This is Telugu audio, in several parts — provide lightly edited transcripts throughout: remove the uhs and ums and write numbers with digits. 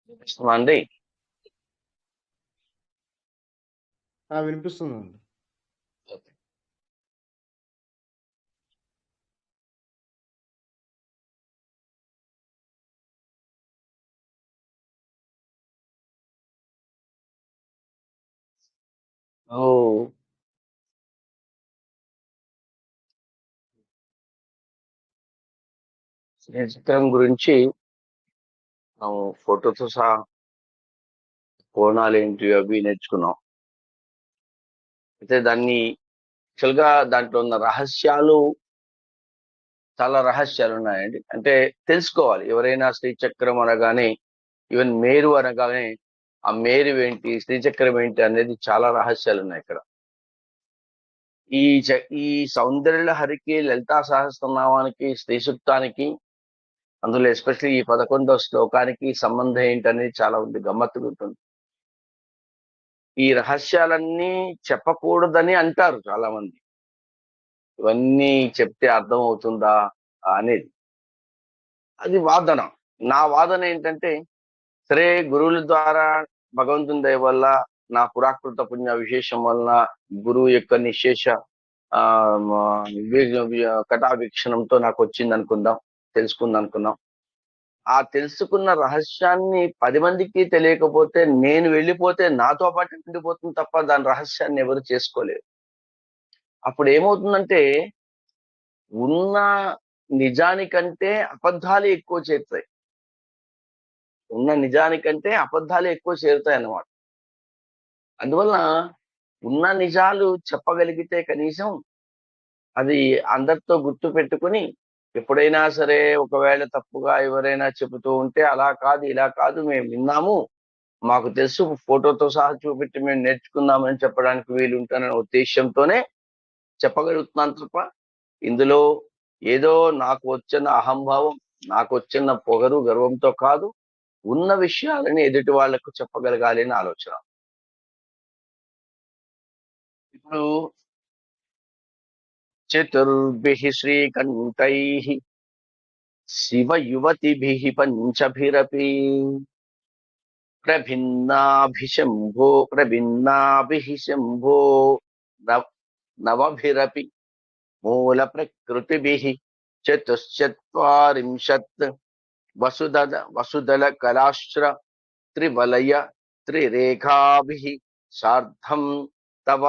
వినిపిస్తుందా అండి? వినిపిస్తుందండి. ఓకే. ఓహ్! చిత్రం గురించి మనం ఫోటోతో సహా కోణాలేంటి అవి నేర్చుకున్నాం. అయితే దాన్ని యాక్చువల్‌గా దాంట్లో ఉన్న రహస్యాలు చాలా రహస్యాలున్నాయండి. అంటే తెలుసుకోవాలి. ఎవరైనా శ్రీచక్రం అనగానే ఈవెన్ మేరు అనగానే ఆ మేరువేంటి, శ్రీచక్రం ఏంటి అనేది చాలా రహస్యాలున్నాయి ఇక్కడ. ఈ ఈ సౌందర్యలహరికి, లలితా సహస్రనామానికి, శ్రీ సూక్తానికి అందులో ఎస్పెషల్లీ ఈ 11వ శ్లోకానికి సంబంధం ఏంటనేది చాలా ఉంది. గమ్మత్తుగా ఉంటుంది. ఈ రహస్యాలన్నీ చెప్పకూడదని అంటారు చాలా మంది. ఇవన్నీ చెప్తే అర్థమవుతుందా అనేది. అది వాదన. నా వాదన ఏంటంటే, సరే గురువుల ద్వారా భగవంతుని దయ వల్ల, నా పురాకృత పుణ్య విశేషం వలన, గురువు యొక్క నిశ్శేష కటావీక్షణంతో నాకు వచ్చిందనుకుందాం, తెలుసుకుందనుకుందాం. ఆ తెలుసుకున్న రహస్యాన్ని 10 మందికి తెలియకపోతే, నేను వెళ్ళిపోతే నాతో పాటు ఉండిపోతుంది తప్ప దాని రహస్యాన్ని ఎవరు చేసుకోలేరు. అప్పుడు ఏమవుతుందంటే, ఉన్న నిజానికంటే అబద్ధాలు ఎక్కువ చేరుతాయి. ఉన్న నిజానికంటే అబద్ధాలు ఎక్కువ చేరుతాయన్నమాట. అందువలన ఉన్న నిజాలు చెప్పగలిగితే కనీసం అది అందరితో గుర్తుపెట్టుకొని ఎప్పుడైనా సరే ఒకవేళ తప్పుగా ఎవరైనా చెబుతూ ఉంటే అలా కాదు, ఇలా కాదు మేము విన్నాము. మాకు తెలుసు ఫోటోతో సహా చూపెట్టి మేము నేర్చుకుందామని చెప్పడానికి వీలుంటుందనే ఉద్దేశ్యంతోనే చెప్పగలుగుతున్నాను తప్ప, ఇందులో ఏదో నాకు వచ్చిన అహంభావం, నాకు వచ్చిన పొగరు, గర్వంతో కాదు. ఉన్న విషయాలని ఎదుటి వాళ్లకు చెప్పగలగాలి అని ఆలోచన. ఇప్పుడు చతుర్భిః శ్రీకంఠైః శివయువతిభిః పంచభిరపి ప్రభిన్నాభిః శంభో నవ- నవభిరపి మూల ప్రకృతిభిః చతుశ్చత్వారింశత్ వసుదల కలాశ్ర త్రివలయ త్రిరేఖాభిః సార్ధం తవ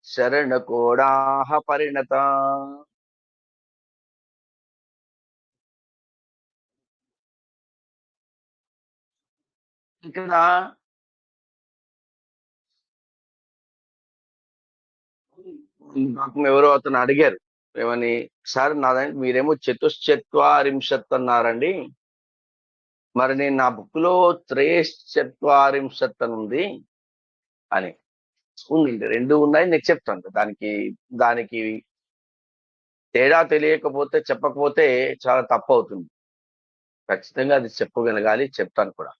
శరణకోడాః పరిణత. ఇక్కడ నాకు ఎవరో అతను అడిగారు ఏమని, సార్ నాదని మీరేమో చతుశ్చత్వారింశత్ అన్నారండి, మరి నేను నా బుక్ లో త్రేశ్చత్వారింశత్ అని ఉంది అని. ఉందండి, రెండు ఉన్నాయి, నేను చెప్తాను. దానికి దానికి తేడా తెలియకపోతే చెప్పకపోతే చాలా తప్పు అవుతుంది. ఖచ్చితంగా అది చెప్పగలగాలి, చెప్తాను కూడా.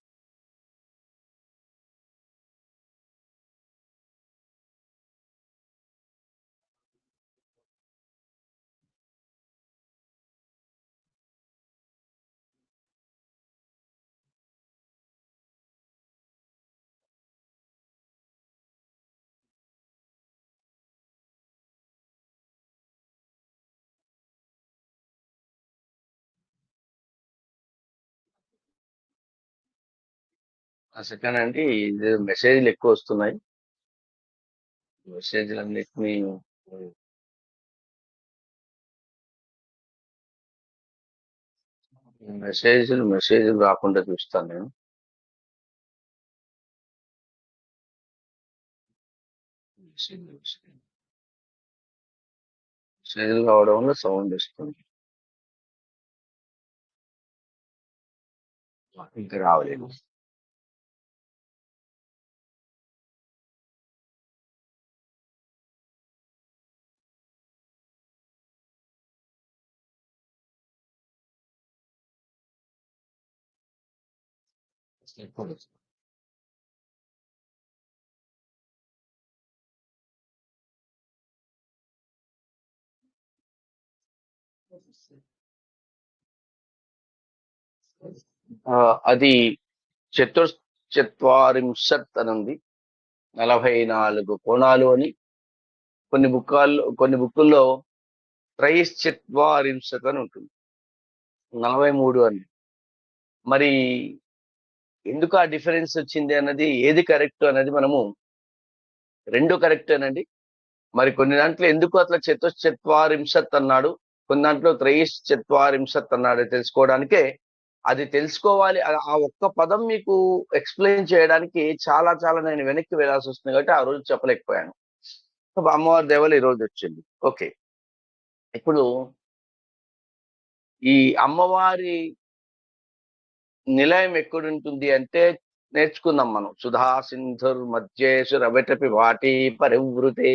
ఆ సెకండ్ అండి, ఇది మెసేజ్లు ఎక్కువ వస్తున్నాయి. మెసేజ్లన్నిటినీ మెసేజ్లు రాకుండా చూస్తాను నేను. మెసేజ్లు రావడం వల్ల సౌండ్ వస్తుంది, ఇంకా రావలేదు. అది చతుర్ త్రయశ్చత్వారింశత్ అని ఉంది, 44 కోణాలు అని. కొన్ని బుక్కుల్లో త్రయశ్చత్వారింశత్ అని ఉంటుంది, 43 అని. మరి ఎందుకు ఆ డిఫరెన్స్ వచ్చింది అన్నది, ఏది కరెక్ట్ అనేది మనము, రెండు కరెక్ట్ అనండి. మరి కొన్ని దాంట్లో ఎందుకు అట్లా చతుశ్చత్వారింశత్ అన్నాడు, కొన్ని దాంట్లో త్రయశ్చత్వారింశత్ అన్నాడు తెలుసుకోవడానికే. అది తెలుసుకోవాలి. ఆ ఒక్క పదం మీకు ఎక్స్ప్లెయిన్ చేయడానికి చాలా చాలా నేను వెనక్కి వెళ్ళాల్సి వస్తుంది కాబట్టి ఆ రోజు చెప్పలేకపోయాను. అమ్మవారి దేవలు ఈ రోజు వచ్చింది. ఓకే, ఇప్పుడు ఈ అమ్మవారి నిలయం ఎక్కడుంటుంది అంటే నేర్చుకుందాం మనం. సుధా సింధుర్ మధ్యేషు రవటపి వాటి పరివృతే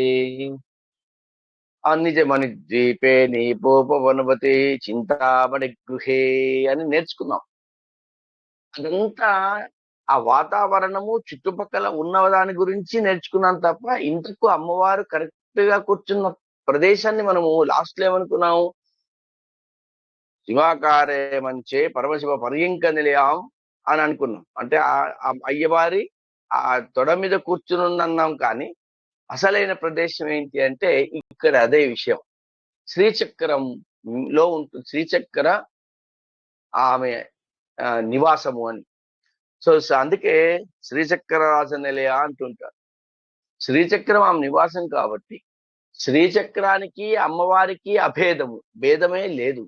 నిజమని ద్వీపే నీపోపవనవతి చింతామణి గృహే అని నేర్చుకుందాం. అదంతా ఆ వాతావరణము చుట్టుపక్కల ఉన్న దాని గురించి నేర్చుకున్నాం తప్ప, ఇంతకు అమ్మవారు కరెక్ట్ గా కూర్చున్న ప్రదేశాన్ని మనము లాస్ట్ లో ఏమనుకున్నాము, శివాకారే మంచే పరమశివ పర్యంక నిలయం అని అనుకున్నాం. అంటే ఆ అయ్యవారి ఆ తొడ మీద కూర్చుని ఉందన్నాం, కానీ అసలైన ప్రదేశం ఏంటి అంటే ఇక్కడ అదే విషయం, శ్రీచక్రంలో ఉంటుంది. శ్రీచక్ర ఆమె నివాసము అని. సో అందుకే శ్రీచక్ర రాజ నిలయ అంటుంటారు. శ్రీచక్రం ఆమె నివాసం కాబట్టి శ్రీచక్రానికి అమ్మవారికి అభేదము, భేదమే లేదు.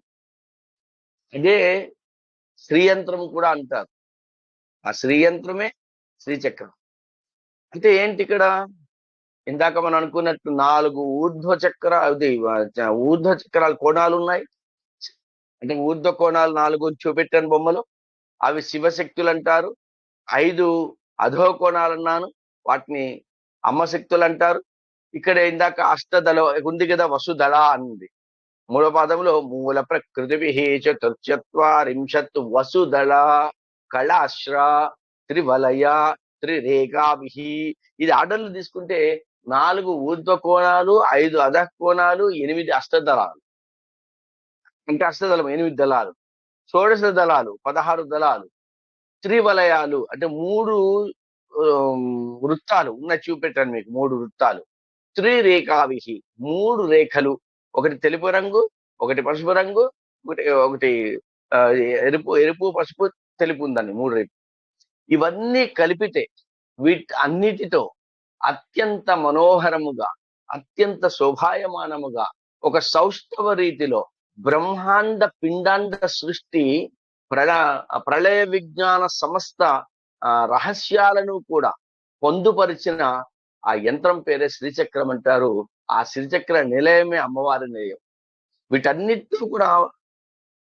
అదే శ్రీయంత్రం కూడా అంటారు. ఆ శ్రీయంత్రమే శ్రీచక్రం. అంటే ఏంటి ఇక్కడ, ఇందాక మనం అనుకున్నట్టు 4 ఊర్ధ్వ చక్రాలు కోణాలు ఉన్నాయి. అంటే ఊర్ధ్వ కోణాలు 4 చూపెట్టాను బొమ్మలు, అవి శివశక్తులు అంటారు. 5 అధో కోణాలు అన్నాను, వాటిని అమ్మశక్తులు అంటారు. ఇక్కడ ఇందాక అష్టదళ ఉంది కదా, వసుదళ అన్నది మూడో పాదంలో, మూల ప్రకృతి చతుశ్చత్వారింశత్ వసుదళ కళాశ్ర త్రివలయ త్రిరేఖాభి. ఇది ఆర్డర్లు తీసుకుంటే 4 ఊర్ధ్వ కోణాలు, 5 అధః కోణాలు, 8 అష్టదళాలు. అంటే అష్టదళం 8 దళాలు, షోడశ దళాలు 16 దళాలు, త్రివలయాలు అంటే 3 వృత్తాలు ఉన్నాయి చూపెట్టాను మీకు, 3 వృత్తాలు. త్రిరేఖావిహి 3 రేఖలు, ఒకటి తెలుపు రంగు, ఒకటి పసుపు రంగు, ఒకటి ఎరుపు పసుపు తెలుపు ఉందండి, 3 రేఖలు. ఇవన్నీ కలిపితే అన్నిటితో అత్యంత మనోహరముగా, అత్యంత శోభాయమానముగా, ఒక సౌష్ఠవ రీతిలో బ్రహ్మాండ పిండాండ సృష్టి ప్రళయ విజ్ఞాన సమస్త రహస్యాలను కూడా పొందుపరిచిన ఆ యంత్రం పేరే శ్రీచక్రం అంటారు. ఆ శ్రీచక్ర నిలయమే అమ్మవారి నిలయం. వీటన్నిటితో కూడా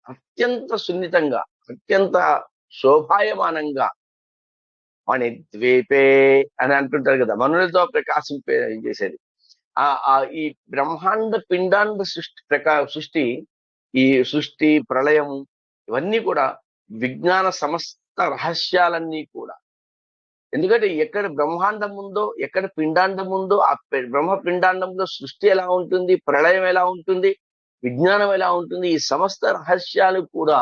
అత్యంత సున్నితంగా, అత్యంత శోభాయమానంగా మణి ద్వీపే అని అంటుంటారు కదా, మనులతో ప్రకాశింపే చేసేది. ఈ బ్రహ్మాండ పిండాండ సృష్టి ఈ సృష్టి ప్రళయము ఇవన్నీ కూడా విజ్ఞాన సమస్త రహస్యాలన్నీ కూడా. ఎందుకంటే ఎక్కడ బ్రహ్మాండం ఉందో, ఎక్కడ పిండాండం ఉందో, ఆ బ్రహ్మ పిండాండంలో సృష్టి ఎలా ఉంటుంది, ప్రళయం ఎలా ఉంటుంది, విజ్ఞానం ఎలా ఉంటుంది, ఈ సమస్త రహస్యాలు కూడా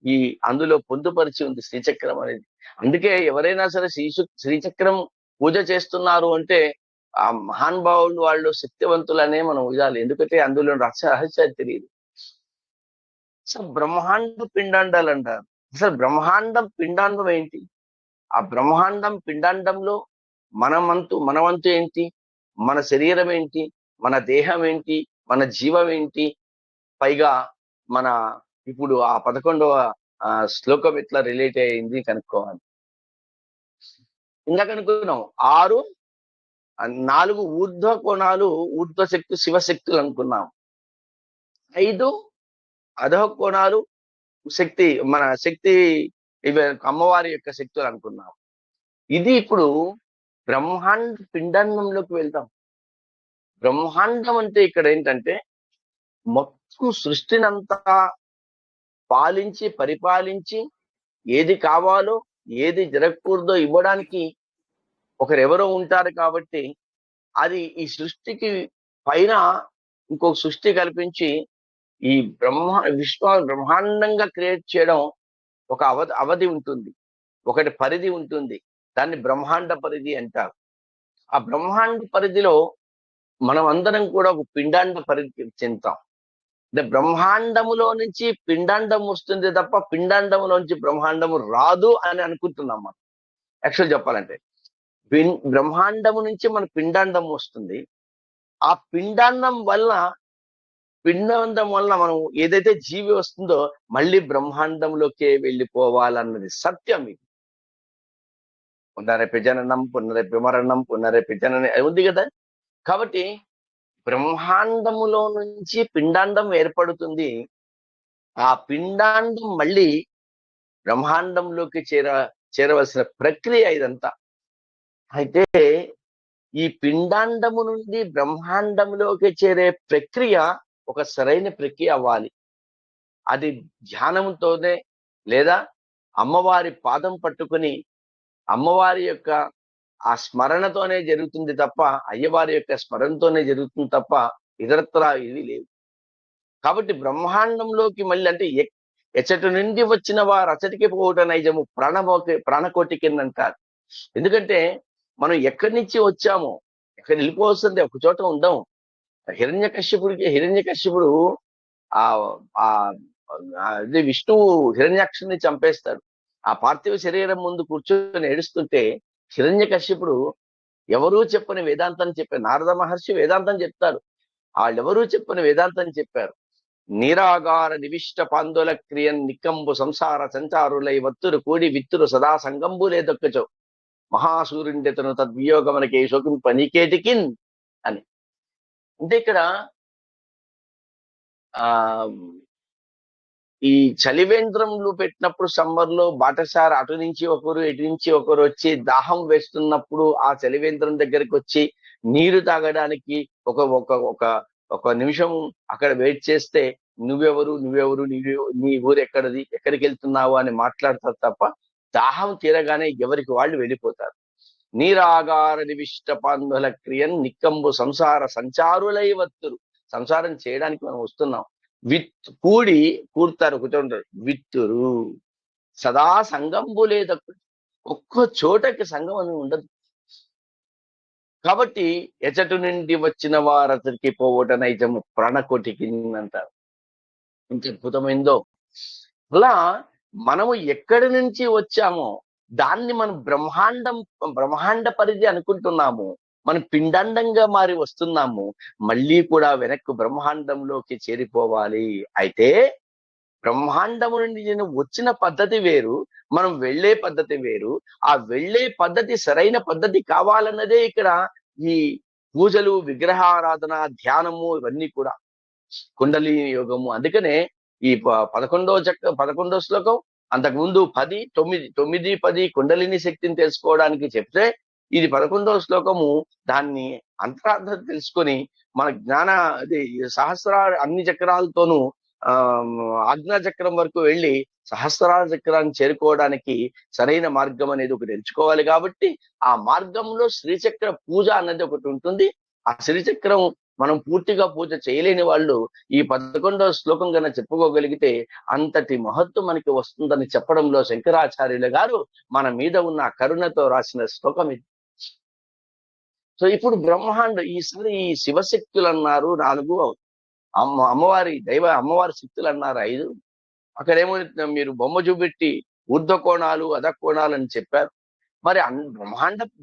ఈ అందులో పొందుపరిచి ఉంది శ్రీచక్రం అనేది. అందుకే ఎవరైనా సరే శ్రీచక్రం పూజ చేస్తున్నారు అంటే ఆ మహానుభావులు, వాళ్ళు శక్తివంతులనే మనం ఉజాలి. ఎందుకంటే అందులో రహస్యాలు తెలియదు. అసలు బ్రహ్మాండ పిండాండాలు అంటారు. అసలు బ్రహ్మాండం పిండాండం ఏంటి, ఆ బ్రహ్మాండం పిండాండంలో మన వంతు ఏంటి, మన శరీరం ఏంటి, మన దేహం ఏంటి, మన జీవం ఏంటి, పైగా మన ఇప్పుడు ఆ 11వ శ్లోకం ఎట్లా రిలేట్ అయింది కనుక్కోవాలి. ఇందాక అనుకున్నాం 4 ఊర్ధ్వ కోణాలు, ఊర్ధ్వ శక్తి శివశక్తులు అనుకున్నాం. 5 అధో కోణాలు శక్తి, మన శక్తి ఇవి అమ్మవారి యొక్క శక్తులు అనుకున్నాం. ఇది ఇప్పుడు బ్రహ్మాండ పిండాండంలోకి వెళ్తాం. బ్రహ్మాండం అంటే ఇక్కడ ఏంటంటే మొత్తం సృష్టినంతా పాలించి పరిపాలించి ఏది కావాలో ఏది జరగకూడదో ఇవ్వడానికి ఒకరెవరో ఉంటారు. కాబట్టి అది ఈ సృష్టికి పైన ఇంకొక సృష్టి కల్పించి ఈ బ్రహ్మాండంగా క్రియేట్ చేయడం ఒక అవధి ఉంటుంది, ఒకటి పరిధి ఉంటుంది. దాన్ని బ్రహ్మాండ పరిధి అంటారు. ఆ బ్రహ్మాండ పరిధిలో మనం అందరం కూడా ఒక పిండాండ పరిధికి చెందుతాం. అంటే బ్రహ్మాండములో నుంచి పిండాండం వస్తుంది తప్ప పిండాండములోంచి బ్రహ్మాండము రాదు అని అనుకుంటున్నాం మనం. యాక్చువల్ చెప్పాలంటే బ్రహ్మాండము నుంచి మన పిండాండం వస్తుంది. ఆ పిండాండం వల్ల మనం ఏదైతే జీవి వస్తుందో మళ్ళీ బ్రహ్మాండంలోకే వెళ్ళిపోవాలన్నది సత్యం. ఇది పునరపి జననం పునరపి మరణం పునరపి జననం అది ఉంది కదా. కాబట్టి బ్రహ్మాండములో నుంచి పిండాండం ఏర్పడుతుంది. ఆ పిండాండం మళ్ళీ బ్రహ్మాండంలోకి చేరవలసిన ప్రక్రియ ఇదంతా. అయితే ఈ పిండాండము నుండి బ్రహ్మాండంలోకి చేరే ప్రక్రియ ఒక సరైన ప్రక్రియ అవ్వాలి. అది ధ్యానంతోనే లేదా అమ్మవారి పాదం పట్టుకుని అమ్మవారి యొక్క ఆ స్మరణతోనే జరుగుతుంది తప్ప, అయ్యవారి యొక్క స్మరణతోనే జరుగుతుంది తప్ప ఇతరత్రా ఇది లేదు. కాబట్టి బ్రహ్మాండంలోకి మళ్ళీ అంటే ఎచ్చటి నుండి వచ్చిన వారు అచటికి పోవుట నైజము ప్రాణకోటి కింద అంటారు. ఎందుకంటే మనం ఎక్కడి నుంచి వచ్చామో ఎక్కడ వెళ్ళిపోవస్తుంది, ఒక చోట ఉందాం. హిరణ్యకశ్యపుడు ఆ ఆ అది విష్ణువు హిరణ్యాక్షుని చంపేస్తాడు. ఆ పార్థివ శరీరం ముందు కూర్చొని ఏడుస్తుంటే హిరణ్యకశ్యపుడు ఎవరూ చెప్పని వేదాంతం చెప్పారు. నారద మహర్షి వేదాంతం చెప్తారు. వాళ్ళెవరూ చెప్పని వేదాంతం చెప్పారు. నీరాగార నివిష్ట పాందుల క్రియన్ నికంబు సంసార సంచారులై వత్తురు కూడి విత్తురు సదా సంగంబు లేదొక్కచో మహాసూర్యుండెతను తద్వియోగమనకే శోకం పనికేటికిన్ అని. అంటే ఇక్కడ ఆ ఈ చలివేంద్రంలో పెట్టినప్పుడు సమ్మర్ లో బాటసారి అటు నుంచి ఒకరు ఇటు నుంచి ఒకరు వచ్చి దాహం వేస్తున్నప్పుడు ఆ చలివేంద్రం దగ్గరికి వచ్చి నీరు తాగడానికి ఒక ఒక ఒక ఒక నిమిషం అక్కడ వెయిట్ చేస్తే నువ్వెవరు నీ ఊరు ఎక్కడిది, ఎక్కడికి వెళ్తున్నావు అని మాట్లాడతారు తప్ప దాహం తీరగానే ఎవరికి వాళ్ళు వెళ్ళిపోతారు. నీరాగార నివిష్ట పాంధుల క్రియన్ నిక్కంబు సంసార సంచారులై వత్తురు. సంసారం చేయడానికి మనం వస్తున్నాం. కూడతారు కూర్చుంటారు. విత్తురు సదా సంగంబు లేదా, ఒక్క చోటకి సంఘం అని ఉండదు. కాబట్టి ఎచటు నుండి వచ్చిన వారతరికి పోవట నైజము ప్రాణకోటికి అంటారు. ఇంత అద్భుతమైందో. అలా మనము ఎక్కడి నుంచి వచ్చామో దాన్ని మనం బ్రహ్మాండ పరిధి అనుకుంటున్నాము. మనం పిండాండంగా మారి వస్తున్నాము. మళ్ళీ కూడా వెనక్కు బ్రహ్మాండంలోకి చేరిపోవాలి. అయితే బ్రహ్మాండము నుండి నేను వచ్చిన పద్ధతి వేరు, మనం వెళ్లే పద్ధతి వేరు. ఆ వెళ్లే పద్ధతి సరైన పద్ధతి కావాలన్నదే ఇక్కడ ఈ పూజలు, విగ్రహారాధన, ధ్యానము ఇవన్నీ కూడా కుండలి యోగము. అందుకనే ఈ 11వ శ్లోకం అంతకుముందు 10, 9, 10 కుండలిని శక్తిని తెలుసుకోవడానికి చెప్తే, ఇది 11వ శ్లోకము దాన్ని అంతరార్థం తెలుసుకొని మన అది అన్ని చక్రాలతోనూ ఆజ్ఞా చక్రం వరకు వెళ్ళి సహస్రార చక్రాన్ని చేరుకోవడానికి సరైన మార్గం అనేది ఒకటి ఎంచుకోవాలి. కాబట్టి ఆ మార్గంలో శ్రీచక్ర పూజ అన్నది ఒకటి ఉంటుంది. ఆ శ్రీచక్రం మనం పూర్తిగా పూజ చేయలేని వాళ్ళు ఈ 11వ శ్లోకం కన్నా చెప్పుకోగలిగితే అంతటి మహత్వం మనకి వస్తుందని చెప్పడంలో శంకరాచార్యుల గారు మన మీద ఉన్న కరుణతో రాసిన శ్లోకం ఇది. సో ఇప్పుడు ఈసారి ఈ శివశక్తులు అన్నారు 4, అమ్మవారి శక్తులు అన్నారు 5. అక్కడేమో మీరు బొమ్మ చూపెట్టి ఊర్ధ్వ కోణాలు అధకోణాలు అని చెప్పారు. మరి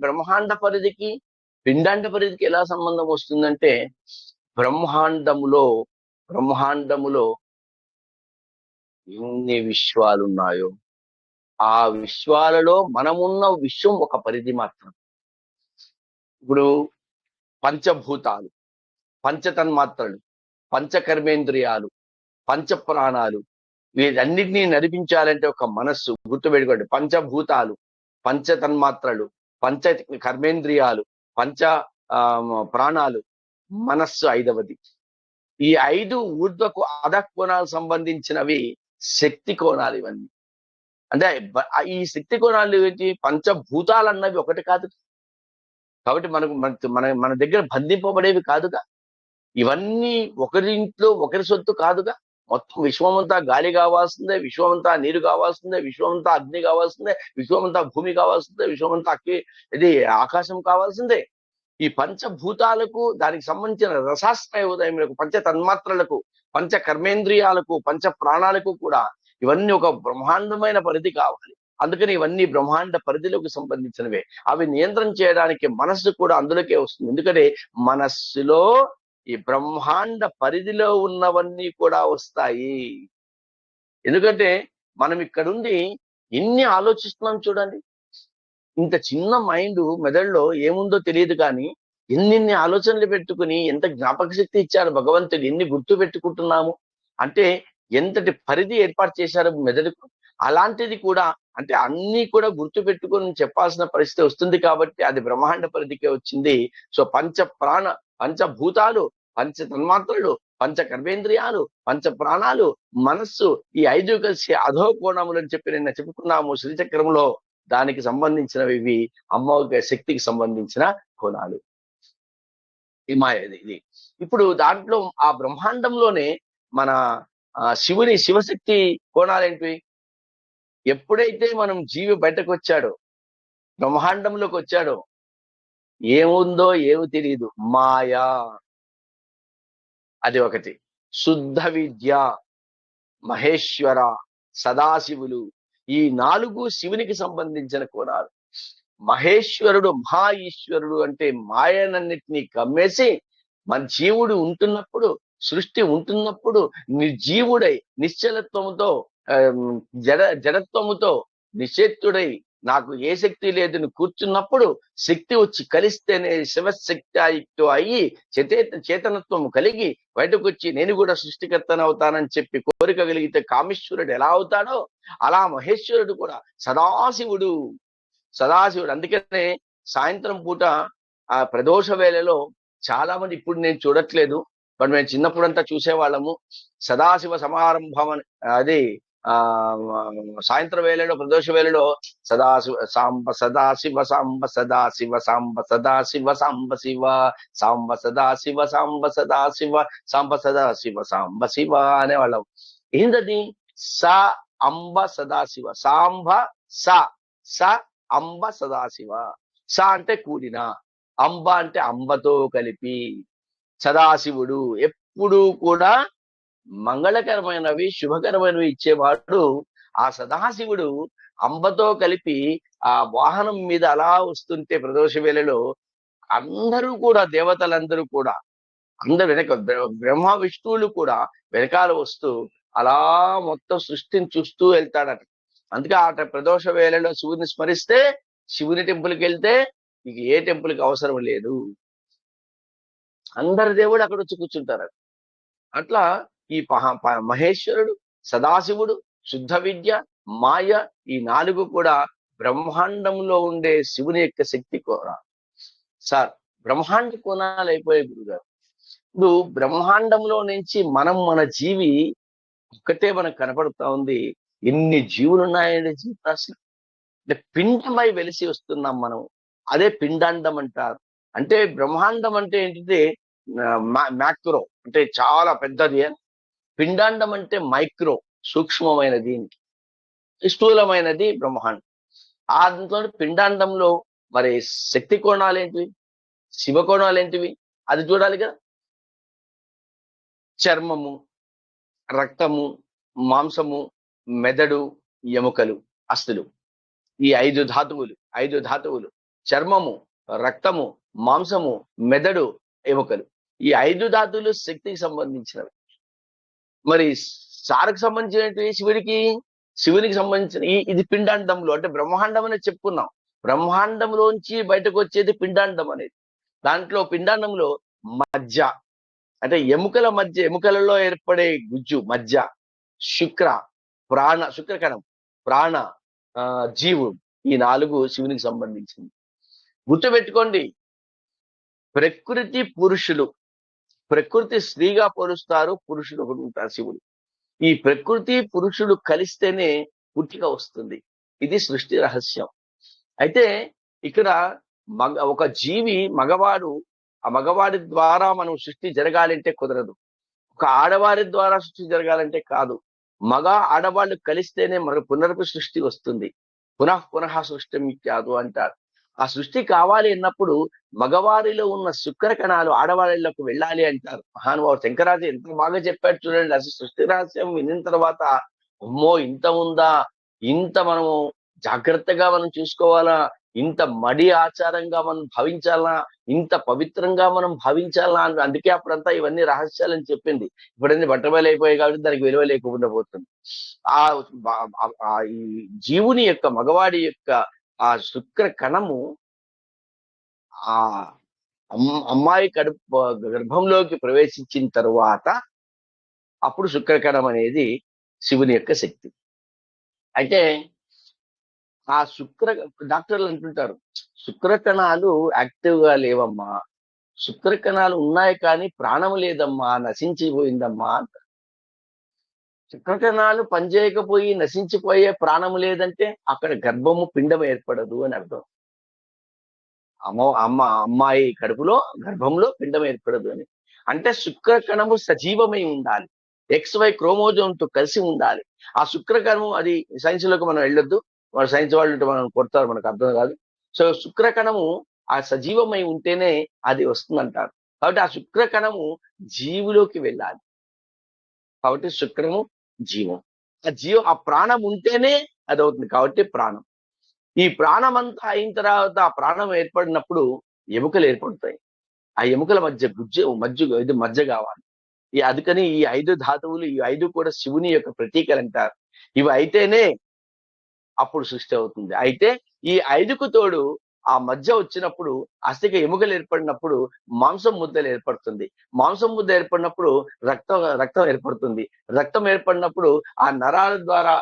బ్రహ్మాండ పరిధికి పిండాండ పరిధికి ఎలా సంబంధం వస్తుందంటే, బ్రహ్మాండములో ఎన్ని విశ్వాలు ఉన్నాయో ఆ విశ్వాలలో మనమున్న విశ్వం ఒక పరిధి మాత్రం. ఇప్పుడు పంచభూతాలు, పంచతన్మాత్రలు, పంచకర్మేంద్రియాలు, పంచప్రాణాలు, వీటన్నిటినీ నడిపించాలంటే ఒక మనస్సు. గుర్తుపెట్టుకోండి, పంచభూతాలు, పంచతన్మాత్రలు, పంచ కర్మేంద్రియాలు, పంచ ప్రాణాలు, మనస్సు 5వది. ఈ 5 ఊర్ధ్వకు అధకోణాలు సంబంధించినవి శక్తి కోణాలు. ఇవన్నీ అంటే ఈ శక్తి కోణాలు ఏంటి? పంచభూతాలు అన్నవి ఒకటి కాదు కాబట్టి మన దగ్గర బంధింపబడేవి కాదుగా. ఇవన్నీ ఒకరింట్లో ఒకరి సొత్తు కాదుగా. మొత్తం విశ్వమంతా గాలి కావాల్సిందే, విశ్వమంతా నీరు కావాల్సిందే, విశ్వమంతా అగ్ని కావాల్సిందే, విశ్వమంతా భూమి కావాల్సిందే, విశ్వమంతా ఇది ఆకాశం కావాల్సిందే. ఈ పంచభూతాలకు, దానికి సంబంధించిన రసాస్మయ ఉదయములకు, పంచ తన్మాత్రలకు, పంచ కర్మేంద్రియాలకు, పంచ ప్రాణాలకు కూడా ఇవన్నీ ఒక బ్రహ్మాండమైన పరిధి కావాలి. అందుకని ఇవన్నీ బ్రహ్మాండ పరిధిలోకి సంబంధించినవే. అవి నియంత్రణ చేయడానికి మనస్సు కూడా అందులోకే వస్తుంది. ఎందుకంటే మనస్సులో ఈ బ్రహ్మాండ పరిధిలో ఉన్నవన్నీ కూడా వస్తాయి. ఎందుకంటే మనం ఇక్కడుండి ఎన్ని ఆలోచిస్తున్నాం చూడండి. ఇంత చిన్న మైండ్ మెదడులో ఏముందో తెలియదు, కానీ ఎన్ని ఆలోచనలు పెట్టుకుని ఎంత జ్ఞాపక శక్తి ఇచ్చారు భగవంతుడు, ఎన్ని గుర్తు పెట్టుకుంటున్నాము అంటే ఎంతటి పరిధి ఏర్పాటు చేశారు మెదడుకు. అలాంటిది కూడా అంటే అన్ని కూడా గుర్తు పెట్టుకొని చెప్పాల్సిన పరిస్థితి వస్తుంది కాబట్టి అది బ్రహ్మాండ పరిధికే వచ్చింది. సో పంచభూతాలు, పంచ తన్మాత్రలు, పంచ కర్మేంద్రియాలు, పంచ ప్రాణాలు, మనస్సు, ఈ 5 కలిసి అధో కోణములు అని చెప్పి నిన్న చెప్పుకున్నాము శ్రీచక్రంలో. దానికి సంబంధించినవి ఇవి అమ్మవారి శక్తికి సంబంధించిన కోణాలు. ఈ మాయది ఇది. ఇప్పుడు దాంట్లో ఆ బ్రహ్మాండంలోనే మన శివశక్తి కోణాలేంటివి? ఎప్పుడైతే మనం జీవి బయటకు వచ్చాడో, బ్రహ్మాండంలోకి వచ్చాడో, ఏముందో ఏమి తెలియదు, మాయా అది ఒకటి. శుద్ధ విద్య, మహేశ్వర, సదాశివులు, ఈ 4 శివునికి సంబంధించిన కోణాలు. మహేశ్వరుడు, మహా ఈశ్వరుడు అంటే మాయనన్నిటినీ కమ్మేసి మన జీవుడు ఉంటున్నప్పుడు, సృష్టి ఉంటున్నప్పుడు నిర్జీవుడై నిశ్చలత్వముతో జడత్వముతో నిశ్చేత్తుడై నాకు ఏ శక్తి లేదని కూర్చున్నప్పుడు శక్తి వచ్చి కలిస్తేనే శివశక్తియుక్తం అయ్యి చేతనత్వము కలిగి బయటకు వచ్చి నేను కూడా సృష్టికర్తను అవుతానని చెప్పి కోరిక కలిగితే కామేశ్వరుడు ఎలా అవుతాడో అలా మహేశ్వరుడు కూడా సదాశివుడు. అందుకనే సాయంత్రం పూట ఆ ప్రదోష వేళలో చాలా మంది, ఇప్పుడు నేను చూడట్లేదు, బట్ మేము చిన్నప్పుడంతా చూసేవాళ్ళము, సదాశివ సమారంభం అని. అది సాయంత్రం వేళలో, ప్రదోష వేళలో సదాశివ సాంబ సదాశివ సాంబ సదాశివ సాంబ సదాశివ సాంబ శివ సాంబ సదాశివ సాంబ సదాశివ సాంబ సదాశివ సాంబ శివ అనేవాళ్ళం. ఏంటది? స అంబ సదాశివ, సాంబ స అంబ సదాశివ. స అంటే కూడిన, అంబ అంటే అంబతో కలిపి. సదాశివుడు ఎప్పుడూ కూడా మంగళకరమైనవి, శుభకరమైనవి ఇచ్చేవాడు. ఆ సదాశివుడు అంబతో కలిపి ఆ వాహనం మీద అలా వస్తుంటే ప్రదోష వేళలో అందరూ కూడా, దేవతలందరూ కూడా, అందరు వెనక బ్రహ్మ విష్ణువులు కూడా వెనకాల వస్తూ అలా మొత్తం సృష్టిని చూస్తూ వెళ్తాడట. అందుకే ఆ ప్రదోష వేళలో శివుని స్మరిస్తే, శివుని టెంపుల్కి వెళ్తే ఇక ఏ టెంపుల్కి అవసరం లేదు, అందరి దేవుడు అక్కడ వచ్చి కూర్చుంటారు. అట్లా ఈ మహేశ్వరుడు, సదాశివుడు, శుద్ధ విద్య, మాయ, ఈ 4 కూడా బ్రహ్మాండంలో ఉండే శివుని యొక్క శక్తి కోణాలు. సార్, బ్రహ్మాండ కోణాలు అయిపోయాయి గురుగారు. ఇప్పుడు బ్రహ్మాండంలో నుంచి మన జీవి ఒక్కటే మనకు కనపడుతా ఉంది. ఎన్ని జీవులు ఉన్నాయండి జీవరాశి. అంటే పిండమై వెలిసి వస్తున్నాం మనం. అదే పిండాండం అంటారు. అంటే బ్రహ్మాండం అంటే ఏంటంటే మ్యాక్రో, అంటే చాలా పెద్దది. పిండాండం అంటే మైక్రో, సూక్ష్మమైనది, స్థూలమైనది బ్రహ్మాండం. ఆ దాంట్లో పిండాండంలో మరి శక్తి కోణాలు ఏంటివి, శివ కోణాలు ఏంటివి, అది చూడాలి కదా. చర్మము, రక్తము, మాంసము, మెదడు, ఎముకలు, అస్థులు, ఈ 5 ధాతువులు. చర్మము, రక్తము, మాంసము, మెదడు, ఎముకలు, ఈ 5 ధాతువులు శక్తికి సంబంధించినవి. మరి సారకు సంబంధించినవి శివునికి సంబంధించిన ఇది పిండాండంలో, అంటే బ్రహ్మాండం అనేది చెప్పుకున్నాం. బ్రహ్మాండంలోంచి బయటకు వచ్చేది పిండాండం అనేది. దాంట్లో పిండాండంలో మజ్జ, అంటే ఎముకల మధ్య, ఎముకలలో ఏర్పడే గుజ్జు మజ్జ, శుక్రకణం, ప్రాణ, జీవుడు, ఈ 4 శివునికి సంబంధించింది. గుర్తుపెట్టుకోండి, ప్రకృతి పురుషులు, ప్రకృతి స్త్రీగా పోలుస్తారు, పురుషుడు ఒకడు ఉంటారు శివుడు. ఈ ప్రకృతి పురుషుడు కలిస్తేనే పుట్టిక వస్తుంది. ఇది సృష్టి రహస్యం. అయితే ఇక్కడ ఒక జీవి మగవాడు, ఆ మగవాడి ద్వారా మనం సృష్టి జరగాలంటే కుదరదు. ఒక ఆడవారి ద్వారా సృష్టి జరగాలంటే కాదు. మగ ఆడవాళ్ళు కలిస్తేనే మరి పునరపి సృష్టి వస్తుంది. పునః పునః సృష్టిమిత్యాదు అంటారు. ఆ సృష్టి కావాలి అన్నప్పుడు మగవారిలో ఉన్న శుక్ర కణాలు ఆడవారిలోకి వెళ్ళాలి అంటారు. మహానుభావుడు శంకరాచార్య ఎంత బాగా చెప్పాడు చూడండి. అసలు సృష్టి రహస్యం వినిన తర్వాత అమ్మో ఇంత ఉందా, ఇంత మనము జాగ్రత్తగా మనం చూసుకోవాలా, ఇంత మడి ఆచారంగా మనం భావించాలా, ఇంత పవిత్రంగా మనం భావించాలా అని అందుకే అప్పుడంతా ఇవన్నీ రహస్యాలని చెప్పింది. ఇప్పుడన్నీ బట్టబయలు అయిపోయాయి కాబట్టి దానికి విలువ లేకుండా పోతుంది. ఆ ఈ జీవుని యొక్క మగవాడి యొక్క ఆ శుక్ర కణము ఆ అమ్మాయి గర్భంలోకి ప్రవేశించిన తరువాత అప్పుడు శుక్రకణం అనేది శివుని యొక్క శక్తి. అయితే ఆ డాక్టర్లు అంటుంటారు శుక్రకణాలు యాక్టివ్ గా లేవమ్మా, శుక్రకణాలు ఉన్నాయి కానీ ప్రాణం లేదమ్మా, నశించిపోయిందమ్మా అంట. శుక్రకణాలు పనిచేయకపోయి నశించిపోయే ప్రాణం లేదంటే అక్కడ గర్భము పిండం ఏర్పడదు అని అర్థం. అమ్మాయి గర్భంలో పిండం ఏర్పడదు అని. అంటే శుక్రకణము సజీవమై ఉండాలి, XY క్రోమోజోమ్ తో కలిసి ఉండాలి. ఆ శుక్రకణము అది సైన్స్ లోకి మనం వెళ్ళొద్దు, మన సైన్స్ వాళ్ళు ఉంటే మనం కొడతారు, మనకు అర్థం కాదు. సో శుక్రకణము ఆ సజీవమై ఉంటేనే అది వస్తుందంటారు. కాబట్టి ఆ శుక్రకణము జీవులోకి వెళ్ళాలి. కాబట్టి శుక్రము జీవం, ఆ ప్రాణం ఉంటేనే అది అవుతుంది. కాబట్టి ప్రాణం, ఈ ప్రాణం అంతా అయిన తర్వాత ఆ ప్రాణం ఏర్పడినప్పుడు ఎముకలు ఏర్పడతాయి. ఆ ఎముకల మధ్య మధ్య కావాలి. అందుకని ఈ 5 ధాతువులు, ఈ 5 కూడా శివుని యొక్క ప్రతీకలు అంటారు. ఇవి అయితేనే అప్పుడు సృష్టి అవుతుంది. అయితే ఈ 5కు తోడు ఆ మధ్య వచ్చినప్పుడు అస్థిక ఎముకలు ఏర్పడినప్పుడు మాంసం ముద్దలు ఏర్పడుతుంది. మాంసం ముద్ద ఏర్పడినప్పుడు రక్తం ఏర్పడుతుంది. రక్తం ఏర్పడినప్పుడు ఆ నరాల ద్వారా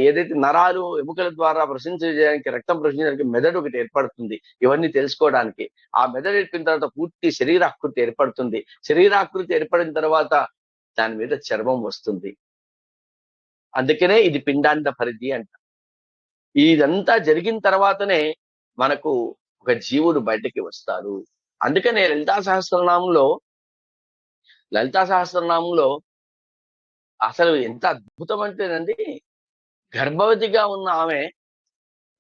ఏదైతే నరాలు ఎముకల ద్వారా ప్రశ్నించడానికి, రక్తం ప్రశ్నించడానికి మెదడు ఒకటి ఏర్పడుతుంది. ఇవన్నీ తెలుసుకోవడానికి ఆ మెదడు ఏర్పడిన తర్వాత పూర్తి శరీరాకృతి ఏర్పడుతుంది. శరీరాకృతి ఏర్పడిన తర్వాత దాని మీద చర్మం వస్తుంది. అందుకనే ఇది పిండాండ పరిధి అంట. ఇదంతా జరిగిన తర్వాతనే మనకు ఒక జీవుడు బయటకి వస్తాడు. అందుకనే లలితా సహస్రనామంలో అసలు ఎంత అద్భుతం అంటేనండి, గర్భవతిగా ఉన్న ఆమె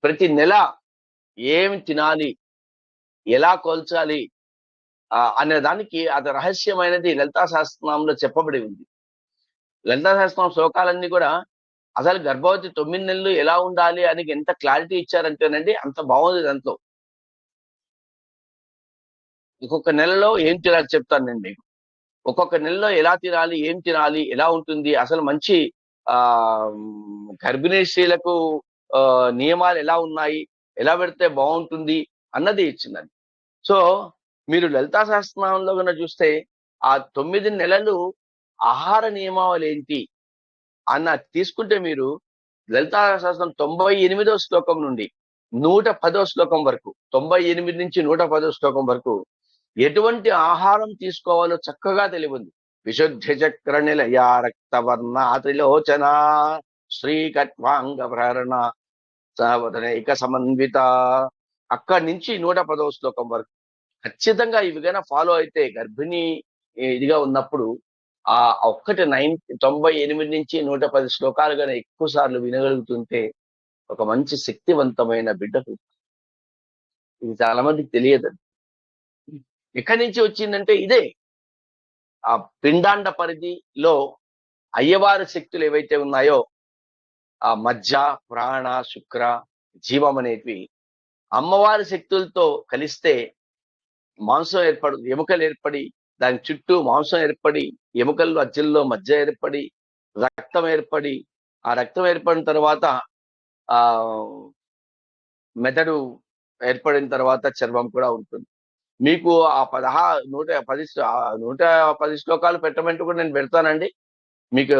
ప్రతి నెల ఏమి తినాలి, ఎలా కోల్చాలి అనే దానికి అది రహస్యమైనది లలితా సహస్రనామంలో చెప్పబడి ఉంది. లలితా సహస్రనామ శ్లోకాలన్నీ కూడా అసలు గర్భవతి 9 నెలలు ఎలా ఉండాలి అని ఎంత క్లారిటీ ఇచ్చారంటేనండి, అంత బాగుంది దాంట్లో. ఒక్కొక్క నెలలో ఏం తినాలి చెప్తానండి. ఒక్కొక్క నెలలో ఎలా తినాలి, ఏం తినాలి, ఎలా ఉంటుంది, అసలు మంచి గర్భిణీ స్త్రీలకు నియమాలు ఎలా ఉన్నాయి, ఎలా పెడితే బాగుంటుంది అన్నది ఇచ్చిందండి. సో మీరు లలితా సహస్రనామంలో కన్నా చూస్తే ఆ 9 నెలలు ఆహార నియమావళి ఏంటి అన్న తీసుకుంటే మీరు లలితా సహస్రం 98వ శ్లోకం నుండి 110వ శ్లోకం వరకు, 98 నుంచి 110వ శ్లోకం వరకు ఎటువంటి ఆహారం తీసుకోవాలో చక్కగా తెలియంది. విశుద్ధ చక్ర నిలయ రక్తవర్ణ త్రిలోచన శ్రీకట్వాంగ ప్రేరణ సావధనైక సమన్విత, అక్కడి నుంచి 110వ శ్లోకం వరకు ఖచ్చితంగా ఇవి కన్నా ఫాలో అయితే గర్భిణీ ఇదిగా ఉన్నప్పుడు ఆ ఒక్కటి 98 నుంచి 110 శ్లోకాలు కన్నా ఎక్కువ సార్లు వినగలుగుతుంటే ఒక మంచి శక్తివంతమైన బిడ్డకు. ఇది చాలా మందికి తెలియదు. ఎక్కడి నుంచి వచ్చిందంటే ఇదే ఆ పిండాండ పరిధిలో అయ్యవారి శక్తులు ఏవైతే ఉన్నాయో ఆ మధ్య, ప్రాణ, శుక్ర, జీవం అనేవి అమ్మవారి శక్తులతో కలిస్తే మాంసం ఎముకలు ఏర్పడి దాని చుట్టూ మాంసం ఏర్పడి, ఎముకల్లో అజ్జల్లో మధ్య ఏర్పడి, రక్తం ఏర్పడి, ఆ రక్తం ఏర్పడిన తర్వాత ఆ మెదడు ఏర్పడిన తర్వాత చర్మం కూడా ఉంటుంది. మీకు ఆ 110 శ్లోకాలు పెట్టమంటూ కూడా నేను పెడతానండి. మీకు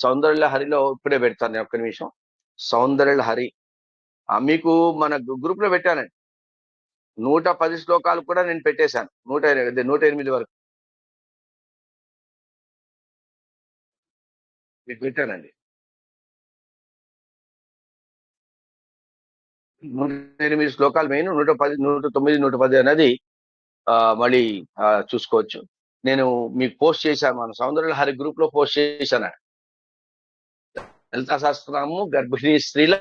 సౌందర్య హరిలో ఇప్పుడే పెడతాను నేను, ఒక్క నిమిషం. సౌందర్య హరి మీకు మన గ్రూప్ లో పెట్టానండి. 110 శ్లోకాలు కూడా నేను పెట్టేశాను. 108 వరకు మీకు పెట్టానండి. 108 శ్లోకాలు మెయిన్, 110, 109, 110 అనేది మళ్ళీ చూసుకోవచ్చు. నేను మీకు పోస్ట్ చేశాను, మన సౌందర్యలహరి గ్రూప్ లో పోస్ట్ చేశాను. లలితా సహస్రనామము గర్భిణీ స్త్రీల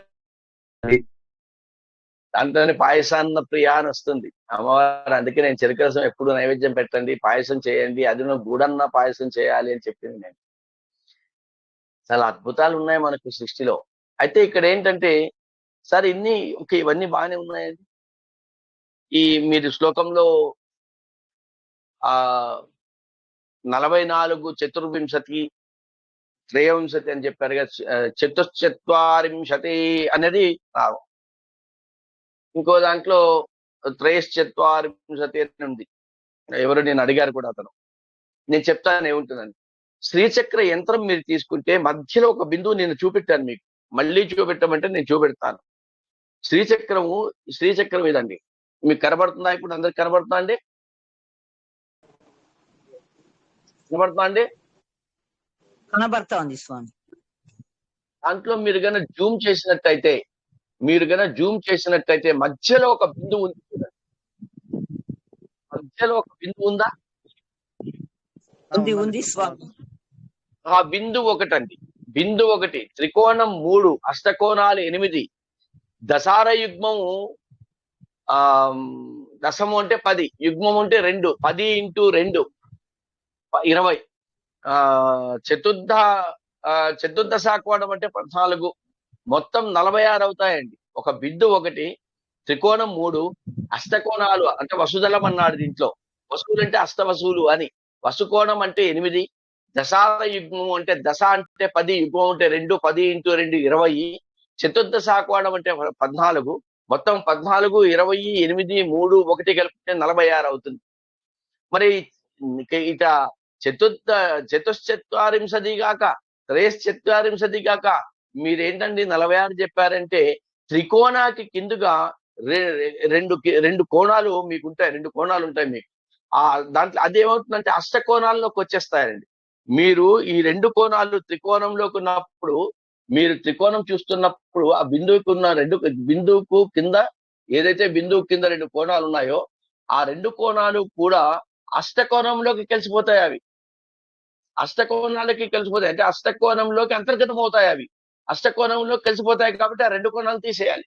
దాంట్లోనే పాయసాన్న ప్రియ అని వస్తుంది అమ్మవారు. అందుకే నేను చెరుకు రసం ఎప్పుడు నైవేద్యం పెట్టండి, పాయసం చేయండి, అది గూడన్న పాయసం చేయాలి అని చెప్పింది నేను. చాలా అద్భుతాలు ఉన్నాయి మనకు సృష్టిలో. అయితే ఇక్కడ ఏంటంటే సార్ ఇవన్నీ బాగానే ఉన్నాయండి. ఈ మీరు శ్లోకంలో ఆ 44 చతుర్వింశతి త్రయోవింశతి అని చెప్పారు కదా, చతుశ్చత్వారింశతి అనేది ఇంకో దాంట్లో త్రయశ్చత్వారింశతి అని ఉంది. ఎవరు నేను అడిగారు కూడా అతను. నేను చెప్తాను ఏముంటుందని. శ్రీచక్ర యంత్రం మీరు తీసుకుంటే మధ్యలో ఒక బిందువు నేను చూపెట్టాను మీకు, మళ్ళీ చూపెట్టమంటే నేను చూపెడతాను. శ్రీచక్రం ఇదండి. మీకు కనబడుతుందా? ఇప్పుడు అందరికి కనబడుతుందా అండి? కనబడుతుందా అండి? కనబడతా ఉంది స్వామి. దాంట్లో మీరు గన జూమ్ చేసినట్టయితే మధ్యలో ఒక బిందువు ఉంది. మధ్యలో ఒక బిందువు ఉందా? ఉంది స్వామి. ఆ బిందువు ఒకటండి. బిందువు ఒకటి. త్రికోణం 3, అష్టకోణాలు 8, దశార యుగ్మము దశము అంటే 10, యుగ్మం అంటే 2, 10 × 2 20, చతుర్దశాకోణం అంటే 14, మొత్తం 46 అవుతాయండి. ఒక బిందువు ఒకటి, త్రికోణం 3, అష్టకోణాలు అంటే వసుదళం అన్నాడు దీంట్లో. వసువులు అంటే అష్టవసువులు అని. వసుకోణం అంటే 8, దశార యుగ్మం అంటే దశ అంటే 10, యుగ్మం అంటే 2, 10 × 2 20, చతుర్దశాకోణం అంటే 14, మొత్తం 14, 20, 8, 3, 1 కలిపితే 46 అవుతుంది. మరి ఇట చతుశ్చత్వారింశది గాక త్రయశ్చత్వారింశది గాక మీరేంటండి 46 చెప్పారంటే, త్రికోణాకి కిందుగా రెండు కోణాలు మీకు ఉంటాయి. 2 కోణాలు ఉంటాయి మీకు. దాంట్లో అదేమవుతుందంటే అష్టకోణాల్లోకి వచ్చేస్తాయండి. మీరు ఈ 2 కోణాలు త్రికోణంలోకి ఉన్నప్పుడు, మీరు త్రికోణం చూస్తున్నప్పుడు ఆ బిందువుకు కింద ఏదైతే బిందువు కింద 2 కోణాలు ఉన్నాయో ఆ 2 కోణాలు కూడా అష్టకోణంలోకి కలిసిపోతాయి. అవి అష్టకోణాలకి కలిసిపోతాయి అంటే అష్టకోణంలోకి అంతర్గతం అవుతాయి. అవి అష్టకోణంలోకి కలిసిపోతాయి కాబట్టి ఆ 2 కోణాలు తీసేయాలి.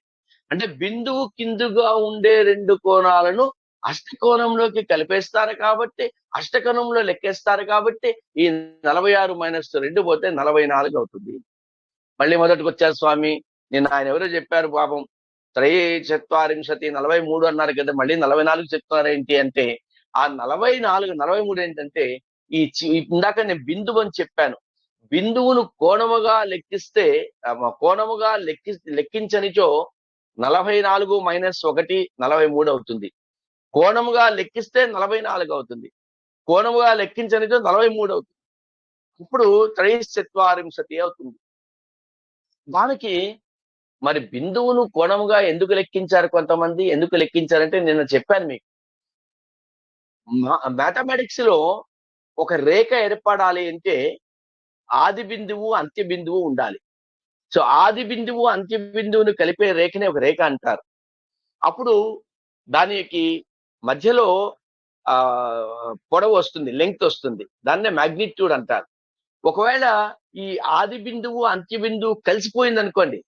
అంటే బిందువు కిందుగా ఉండే 2 కోణాలను అష్టకోణంలోకి కలిపేస్తారు కాబట్టి, అష్టకోణంలో లెక్కేస్తారు కాబట్టి ఈ 46 - 2 పోతే 44 అవుతుంది. మళ్ళీ మొదటికి వచ్చారు స్వామి. నేను ఆయన ఎవరో చెప్పారు పాపం, త్రయశ్చత్వారింశతి 43 అన్నారు కదా, మళ్ళీ 44 చెప్తున్నారు ఏంటి అంటే, ఆ 44 43 ఏంటంటే ఇందాక నేను బిందువు అని చెప్పాను. బిందువును కోణముగా లెక్కిస్తే లెక్కించనిచో 44 - 1 43 అవుతుంది. కోణముగా లెక్కిస్తే 44 అవుతుంది. కోణముగా లెక్కించనిచో 43 అవుతుంది. ఇప్పుడు త్రయశ్చత్వారింశతి అవుతుంది. దానికి మరి బిందువును కోణముగా ఎందుకు లెక్కించారు కొంతమంది? ఎందుకు లెక్కించారంటే నేను చెప్పాను మీకు. మ్యాథమెటిక్స్ లో ఒక రేఖ ఏర్పడాలి అంటే ఆది బిందువు అంత్య బిందువు ఉండాలి. సో ఆది బిందువు అంత్య బిందువును కలిపే రేఖనే ఒక రేఖ అంటారు. అప్పుడు దానికి మధ్యలో పొడవు వస్తుంది, లెంగ్త్ వస్తుంది. దాన్నే మ్యాగ్నిట్యూడ్ అంటారు. ఒకవేళ ఈ ఆది బిందువు అంత్య బిందువు కలిసిపోయింది అనుకోండి,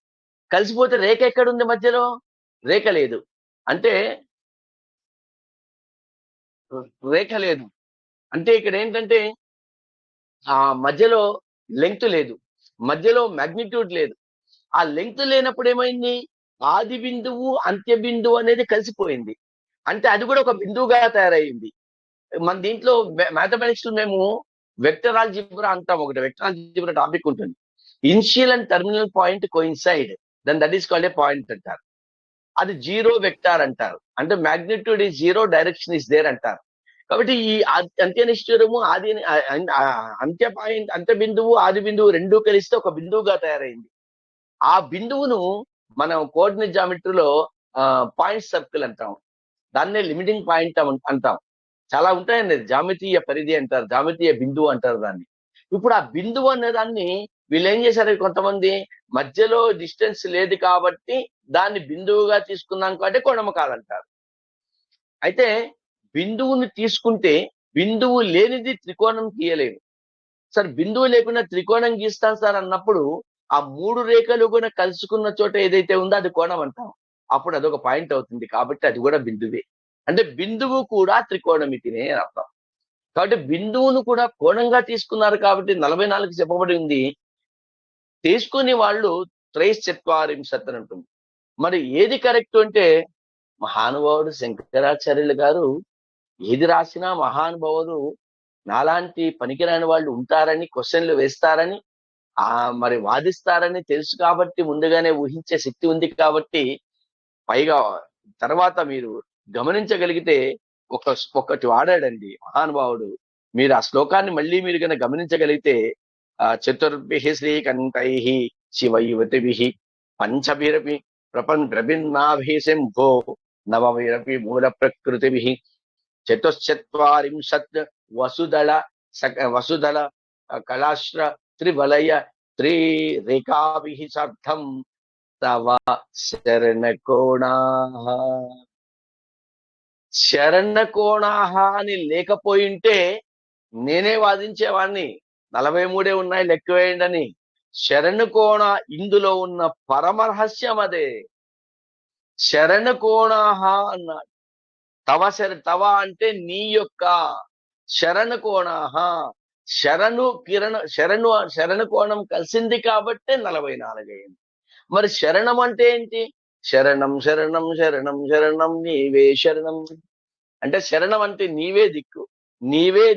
కలిసిపోతే రేఖ ఎక్కడుంది? మధ్యలో రేఖ లేదు. అంటే రేఖ లేదు అంటే ఇక్కడ ఏంటంటే మధ్యలో లెంగ్త్ లేదు, మధ్యలో మ్యాగ్నిట్యూడ్ లేదు. ఆ లెంగ్త్ లేనప్పుడు ఏమైంది? ఆది బిందువు అంత్య బిందువు అనేది కలిసిపోయింది. అంటే అది కూడా ఒక బిందువుగా తయారైంది. మన దీంట్లో మ్యాథమెటిక్స్ మేము వెక్టర్ ఆల్జీబ్రా అంటాం. ఒకటి వెక్టర్ ఆల్జీబ్రా టాపిక్ ఉంటుంది. Initial and terminal point coincide, then that is called a point అంటారు. అది 0 వెక్టార్ అంటారు. అంటే magnitude is 0, direction is there అంటారు. కాబట్టి ఈ అంత్యనిష్ఠురము అంత్య బిందువు ఆది బిందువు రెండూ కలిస్తే ఒక బిందువుగా తయారైంది. ఆ బిందువును మనం కోఆర్డినేట్ జామెట్రీలో పాయింట్ సర్కిల్ అంటాం. దాన్నే లిమిటింగ్ పాయింట్ అంటాం. చాలా ఉంటాయండి. జామితీయ పరిధి అంటారు, జామితీయ బిందువు అంటారు దాన్ని. ఇప్పుడు ఆ బిందువు అనే దాన్ని వీళ్ళు ఏం చేశారు, కొంతమంది మధ్యలో డిస్టెన్స్ లేదు కాబట్టి దాన్ని బిందువుగా తీసుకున్నాం కాబట్టి కోణము కాదంటారు. అయితే బిందువుని తీసుకుంటే బిందువు లేనిది త్రికోణం గీయలేము. సార్ బిందువు లేకుండా త్రికోణం గీస్తాను సార్ అన్నప్పుడు ఆ 3 రేఖలు కూడా కలుసుకున్న చోట ఏదైతే ఉందో అది కోణం అంటాం. అప్పుడు అదొక పాయింట్ అవుతుంది. కాబట్టి అది కూడా బిందువే. అంటే బిందువు కూడా త్రికోణమితినే అని అర్థం. కాబట్టి బిందువును కూడా కోణంగా తీసుకున్నారు కాబట్టి 44 చెప్పబడి ఉంది. తీసుకుని వాళ్ళు త్రైశ్చత్వారింశత్ అని ఉంటుంది. మరి ఏది కరెక్ట్ అంటే మహానుభావుడు శంకరాచార్యులు గారు ఏది రాసినా మహానుభావులు నాలాంటి పనికిరాని వాళ్ళు ఉంటారని, క్వశ్చన్లు వేస్తారని, మరి వాదిస్తారని తెలుసు కాబట్టి ముందుగానే ఊహించే శక్తి ఉంది కాబట్టి, పైగా తర్వాత మీరు గమనించగలిగితే ఒకటి వాడాడండి మహానుభావుడు. మీరు ఆ శ్లోకాన్ని మళ్ళీ మీరు కనుక గమనించగలిగితే చతుర్భిః శ్రీకంఠైః శివయువతిభిః పంచభిరపి ప్రభిన్నాభిః శంభో నవభిరపి మూల ప్రకృతిభిః చతుశ్చత్వారింశత్ వసుదళ కళాశ్ర త్రివలయ త్రిరేఖాభిః సార్థం తవ శరణకోణాః అని లేకపోయింటే నేనే వాదించేవాడిని 43 ఉన్నాయి లెక్క వేయండి అని. శరణకోణ ఇందులో ఉన్న పరమరహస్యం అదే. శరణకోణాః అన్నాడు. తవ అంటే నీ యొక్క, శరణకోణాః శరణు కోణం కలిసింది కాబట్టి 44 అయింది. మరి శరణం అంటే ఏంటి? శరణం శరణం శరణం శరణం నీవే శరణం అంటే శరణం అంటే నీవే దిక్కు, నీవే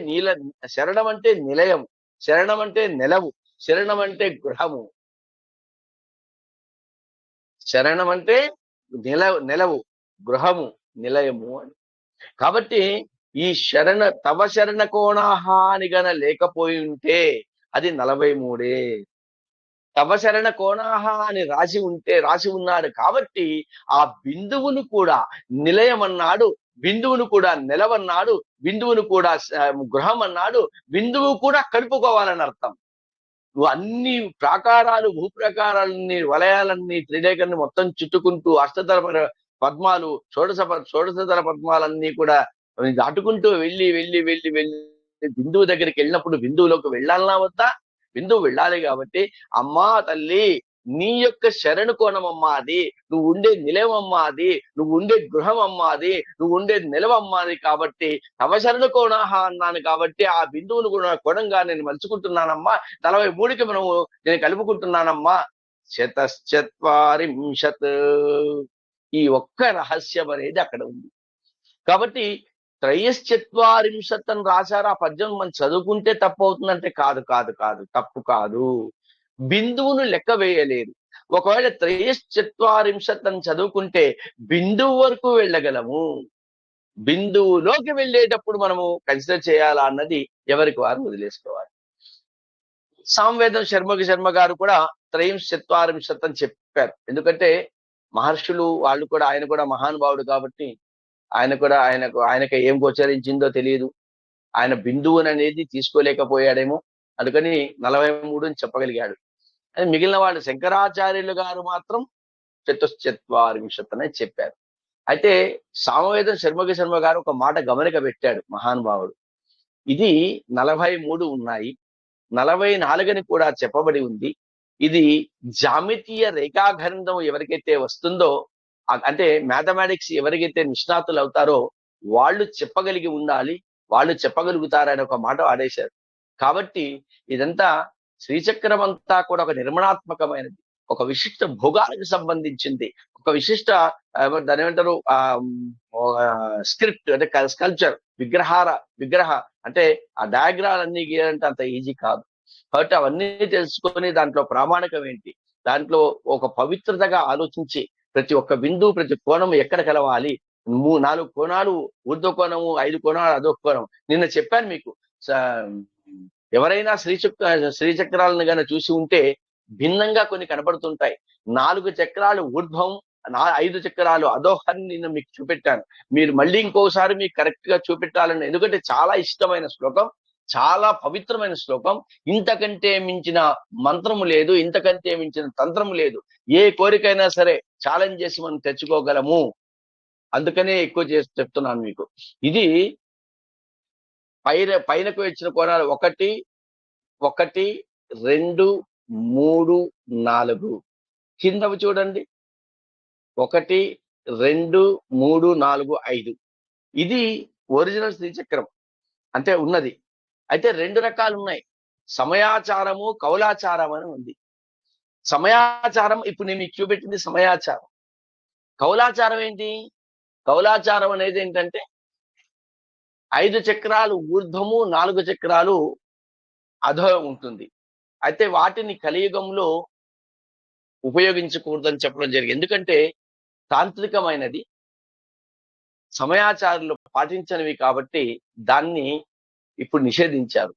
శరణం అంటే నిలయం, శరణం అంటే నెలవు, శరణం అంటే గృహము, శరణం అంటే నెలవు, గృహము, నిలయము అని. కాబట్టి ఈ తవ శరణ కోణాః అని గన లేకపోయి ఉంటే అది 43. తవ శరణ కోణాః అని రాసి ఉన్నాడు కాబట్టి ఆ బిందువును కూడా నిలయం అన్నాడు, బిందువును కూడా నెలవన్నాడు, బిందువును కూడా గృహం అన్నాడు, బిందువు కూడా కలుపుకోవాలని అర్థం. నువ్వు అన్ని ప్రాకారాలు, భూప్రకారాలన్నీ, వలయాలన్నీ, త్రిరేఖల్ని మొత్తం చుట్టుకుంటూ అష్టదళ పద్మాలు, షోడశదళ పద్మాలన్నీ కూడా దాటుకుంటూ వెళ్ళి బిందువు దగ్గరికి వెళ్ళినప్పుడు బిందువులోకి వెళ్ళాలన్నా వద్దా? బిందువు వెళ్ళాలి కాబట్టి అమ్మా తల్లి నీ యొక్క శరణు కోణం అమ్మా అది, నువ్వు ఉండే నిలయం అమ్మా అది, నువ్వు ఉండే గృహం అమ్మా అది, నువ్వు ఉండే నిలవమ్మా అది. కాబట్టి తవ శరణు కోణాః అన్నాను కాబట్టి ఆ బిందువును కూడా కోణంగా నేను మలుచుకుంటున్నానమ్మా. 43కి నేను కలుపుకుంటున్నానమ్మా. శతశ్చత్వారింశత్ ఈ ఒక్క రహస్యం అనేది అక్కడ ఉంది. కాబట్టి త్రయశ్చత్వారింశత్ అని రాశారు. ఆ పద్యం మనం చదువుకుంటే తప్పు అవుతుందంటే కాదు, తప్పు కాదు. బిందువును లెక్క వేయలేదు. ఒకవేళ త్రయశ్చత్వారింశత్ అని చదువుకుంటే బిందువు వరకు వెళ్ళగలము. బిందువులోకి వెళ్ళేటప్పుడు మనము కన్సిడర్ చేయాలా అన్నది ఎవరికి వారు వదిలేసుకోవాలి. సామవేదం శర్మ గారు కూడా త్రయశ్చత్వారింశత్ అని చెప్పారు. ఎందుకంటే మహర్షులు వాళ్ళు కూడా, ఆయన కూడా మహానుభావుడు కాబట్టి ఆయనకి ఏం గోచరించిందో తెలియదు. ఆయన బిందువుని అనేది తీసుకోలేకపోయాడేమో, అందుకని 43 అని చెప్పగలిగాడు. అని మిగిలిన వాళ్ళు శంకరాచార్యులు గారు మాత్రం చతుశ్చత్వారింశత్ అనే చెప్పారు. అయితే సామవేదం శర్మ గారు ఒక మాట గమనిక పెట్టాడు మహానుభావుడు. ఇది 43 ఉన్నాయి, 44 కూడా చెప్పబడి ఉంది. ఇది జామితీయ రేఖాగణితం ఎవరికైతే వస్తుందో, అంటే మ్యాథమెటిక్స్ ఎవరికైతే నిష్ణాతులు అవుతారో వాళ్ళు చెప్పగలిగి ఉండాలి, వాళ్ళు చెప్పగలుగుతారని ఒక మాట ఆడేశారు. కాబట్టి ఇదంతా శ్రీచక్రం అంతా కూడా ఒక నిర్మాణాత్మకమైనది, ఒక విశిష్ట భోగాలకు సంబంధించింది, ఒక విశిష్ట దాని ఏమంటారు స్క్రిప్ట్ అంటే స్కల్ప్చర్, విగ్రహ అంటే ఆ డయాగ్రాలన్నీ గీయాలంటే అంత ఈజీ కాదు. కాబట్టి అవన్నీ తెలుసుకొని దాంట్లో ప్రామాణికం ఏంటి, దాంట్లో ఒక పవిత్రతగా ఆలోచించి ప్రతి ఒక్క బిందువు, ప్రతి కోణము ఎక్కడ కలవాలి, 4 కోణాలు ఊర్ధ్వ కోణము, 5 కోణాలు అదొక కోణం. నిన్న చెప్పాను మీకు. ఎవరైనా శ్రీచక్రాలను గన చూసి ఉంటే భిన్నంగా కొన్ని కనబడుతుంటాయి. 4 చక్రాలు ఊర్ధ్వం, 5 చక్రాలు అధోహం నిన్న మీకు చూపెట్టాను. మీరు మళ్ళీ ఇంకోసారి మీకు కరెక్ట్ గా చూపెట్టాలని, ఎందుకంటే చాలా ఇష్టమైన శ్లోకం, చాలా పవిత్రమైన శ్లోకం. ఇంతకంటే మించిన మంత్రము లేదు, ఇంతకంటే మించిన తంత్రము లేదు. ఏ కోరికైనా సరే ఛాలెంజ్ చేసి మనం తెచ్చుకోగలము. అందుకనే ఎక్కువ చేసి చెప్తున్నాను మీకు. ఇది పైనకు వచ్చిన కోణాలు 1 1 2 3 4. కిందవి చూడండి 1 2 3 4 5. ఇది ఒరిజినల్ శ్రీచక్రం అంటే ఉన్నది. అయితే 2 రకాలు ఉన్నాయి. సమయాచారము, కౌలాచారం అని ఉంది. సమయాచారం ఇప్పుడు నేను మీకు చూపెట్టింది సమయాచారం. కౌలాచారం ఏంటి? కౌలాచారం అనేది ఏంటంటే 5 చక్రాలు ఊర్ధ్వము, 4 చక్రాలు అధో ఉంటుంది. అయితే వాటిని కలియుగంలో ఉపయోగించకూడదని చెప్పడం జరిగింది. ఎందుకంటే తాంత్రికమైనది, సమయాచారులు పాటించనివి కాబట్టి దాన్ని ఇప్పుడు నిషేధించారు.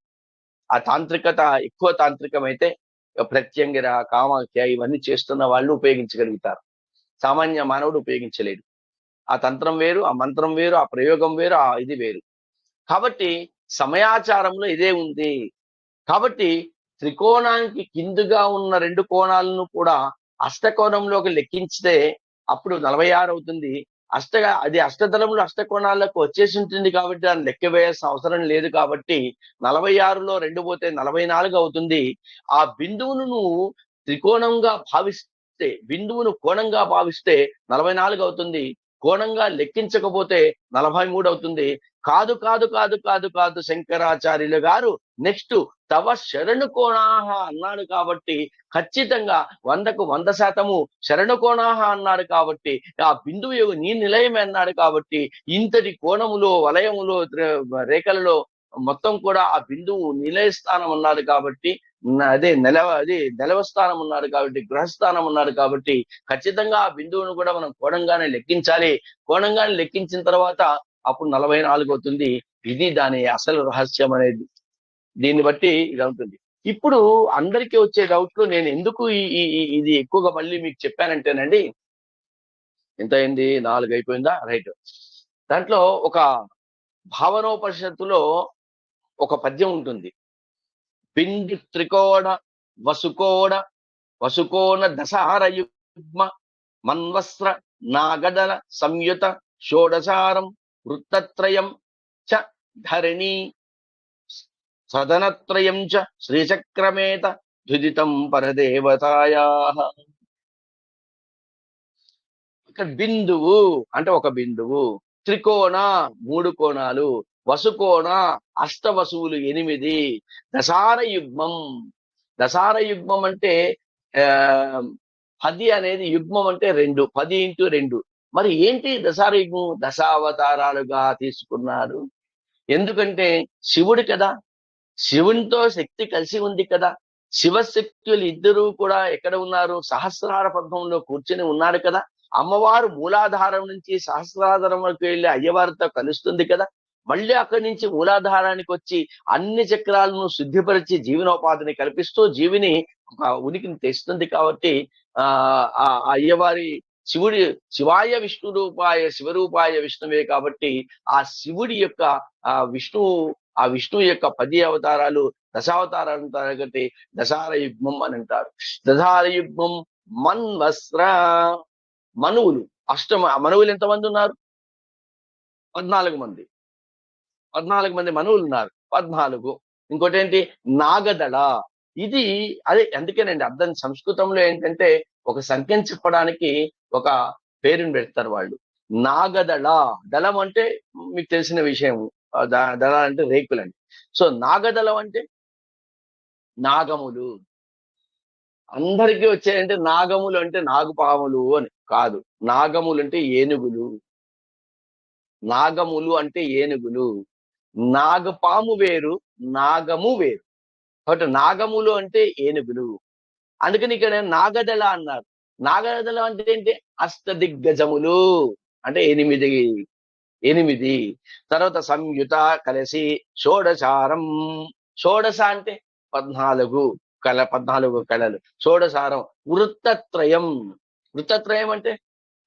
ఆ తాంత్రికత ఎక్కువ తాంత్రికమైతే ప్రత్యంగిర, కామాఖ్య ఇవన్నీ చేస్తున్న వాళ్ళు ఉపయోగించగలుగుతారు. సామాన్య మానవుడు ఉపయోగించలేడు. ఆ తంత్రం వేరు, ఆ మంత్రం వేరు, ఆ ప్రయోగం వేరు, ఆ ఇది వేరు. కాబట్టి సమయాచారంలో ఇదే ఉంది. కాబట్టి త్రికోణానికి కిందుగా ఉన్న 2 కోణాలను కూడా అష్టకోణంలోకి లెక్కించితే అప్పుడు 46 అవుతుంది. అది అష్టదళములు అష్టకోణాలకు వచ్చేసి ఉంటుంది కాబట్టి దాన్ని లెక్క వేయాల్సిన అవసరం లేదు కాబట్టి 46లో 2 పోతే 44 అవుతుంది. ఆ బిందువును నువ్వు త్రికోణంగా భావిస్తే, బిందువును కోణంగా భావిస్తే 44 అవుతుంది. కోణంగా లెక్కించకపోతే 43 అవుతుంది. కాదు కాదు కాదు కాదు కాదు శంకరాచార్యులు గారు నెక్స్ట్ తవ శరణు కోణాహ అన్నాడు కాబట్టి ఖచ్చితంగా 100కు 100% శరణు కోణాహ అన్నాడు కాబట్టి ఆ బిందువు నీ నిలయమే అన్నాడు కాబట్టి ఇంతటి కోణములో, వలయములో, రేఖలలో మొత్తం కూడా ఆ బిందువు నిలయస్థానం అన్నాడు కాబట్టి నిలవస్థానం ఉన్నాడు కాబట్టి, గృహస్థానం ఉన్నాడు కాబట్టి ఖచ్చితంగా ఆ బిందువును కూడా మనం కోణంగానే లెక్కించాలి. కోణంగానే లెక్కించిన తర్వాత అప్పుడు 44 అవుతుంది. ఇది దాని అసలు రహస్యం అనేది. దీన్ని బట్టి ఇది ఉంటుంది. ఇప్పుడు అందరికీ వచ్చే డౌట్లు నేను ఎందుకు ఇది ఎక్కువగా మళ్ళీ మీకు చెప్పానంటేనండి, ఎంత అయింది? 4 అయిపోయిందా? రైట్. దాంట్లో ఒక భావనోపనిషత్తులో ఒక పద్యం ఉంటుంది. పిండి త్రికోణ వసుకోణ దశహరయుగ్మ మన్వస్త్ర నాగదల సంయుత షోడశారం వృత్తత్రయం చ ధరణి సదనత్రయం చ శ్రీచక్రమేత ధుదితం పరదేవతాయా. ఇక్కడ బిందువు అంటే ఒక బిందువు, త్రికోణ 3 కోణాలు, వసుకోణ అష్టవసువులు 8, దశార యుగ్మం అంటే 10 అనేది యుగ్మం అంటే 2, 10 × 2. మరి ఏంటి దశార యుగ్మం? దశావతారాలుగా తీసుకున్నారు. ఎందుకంటే శివుడు కదా, శివునితో శక్తి కలిసి ఉంది కదా. శివశక్తులు ఇద్దరు కూడా ఎక్కడ ఉన్నారు? సహస్రార పద్మంలో కూర్చొని ఉన్నారు కదా. అమ్మవారు మూలాధారం నుంచి సహస్రాధారం వరకు వెళ్ళి అయ్యవారితో కలుస్తుంది కదా. మళ్ళీ అక్కడి నుంచి మూలాధారానికి వచ్చి అన్ని చక్రాలను శుద్ధిపరిచి జీవనోపాధిని కల్పిస్తూ జీవిని ఒక ఉనికిని తెస్తుంది కాబట్టి ఆ అయ్యవారి శివాయ విష్ణు రూపాయ శివరూపాయ విష్ణువే కాబట్టి ఆ శివుడి యొక్క ఆ విష్ణువు యొక్క 10 అవతారాలు దశావతారాలు అంటారు కాబట్టి దశార యుగ్మం అని అంటారు. దశార యుగ్మం మన్వస్త్ర మనువులు మనువులు ఎంతమంది ఉన్నారు? 14 మంది. 14 మంది మనువులు ఉన్నారు. 14. ఇంకోటి ఏంటి? నాగదళ. ఇది అదే అందుకేనండి అర్థం. సంస్కృతంలో ఏంటంటే ఒక సంఖ్యను చెప్పడానికి ఒక పేరుని పెడతారు వాళ్ళు. నాగదళ. దళం అంటే మీకు తెలిసిన విషయం. దళ అంటే రేకులండి. సో నాగదళం అంటే నాగములు. అందరికీ వచ్చాయంటే నాగములు అంటే నాగుపాములు అని కాదు. నాగములు అంటే ఏనుగులు. నాగములు అంటే ఏనుగులు. నాగపాము వేరు, నాగము వేరు. కాబట్టి నాగములు అంటే ఏనుగులు. అందుకని ఇక్కడ నాగదళ అన్నారు. నాగదళ అంటే ఏంటి? అష్టదిగ్గజములు అంటే 8. తర్వాత సంయుత కలిసి షోడశారం. షోడశ అంటే 14 కళలు. షోడశారం. వృత్తత్రయం అంటే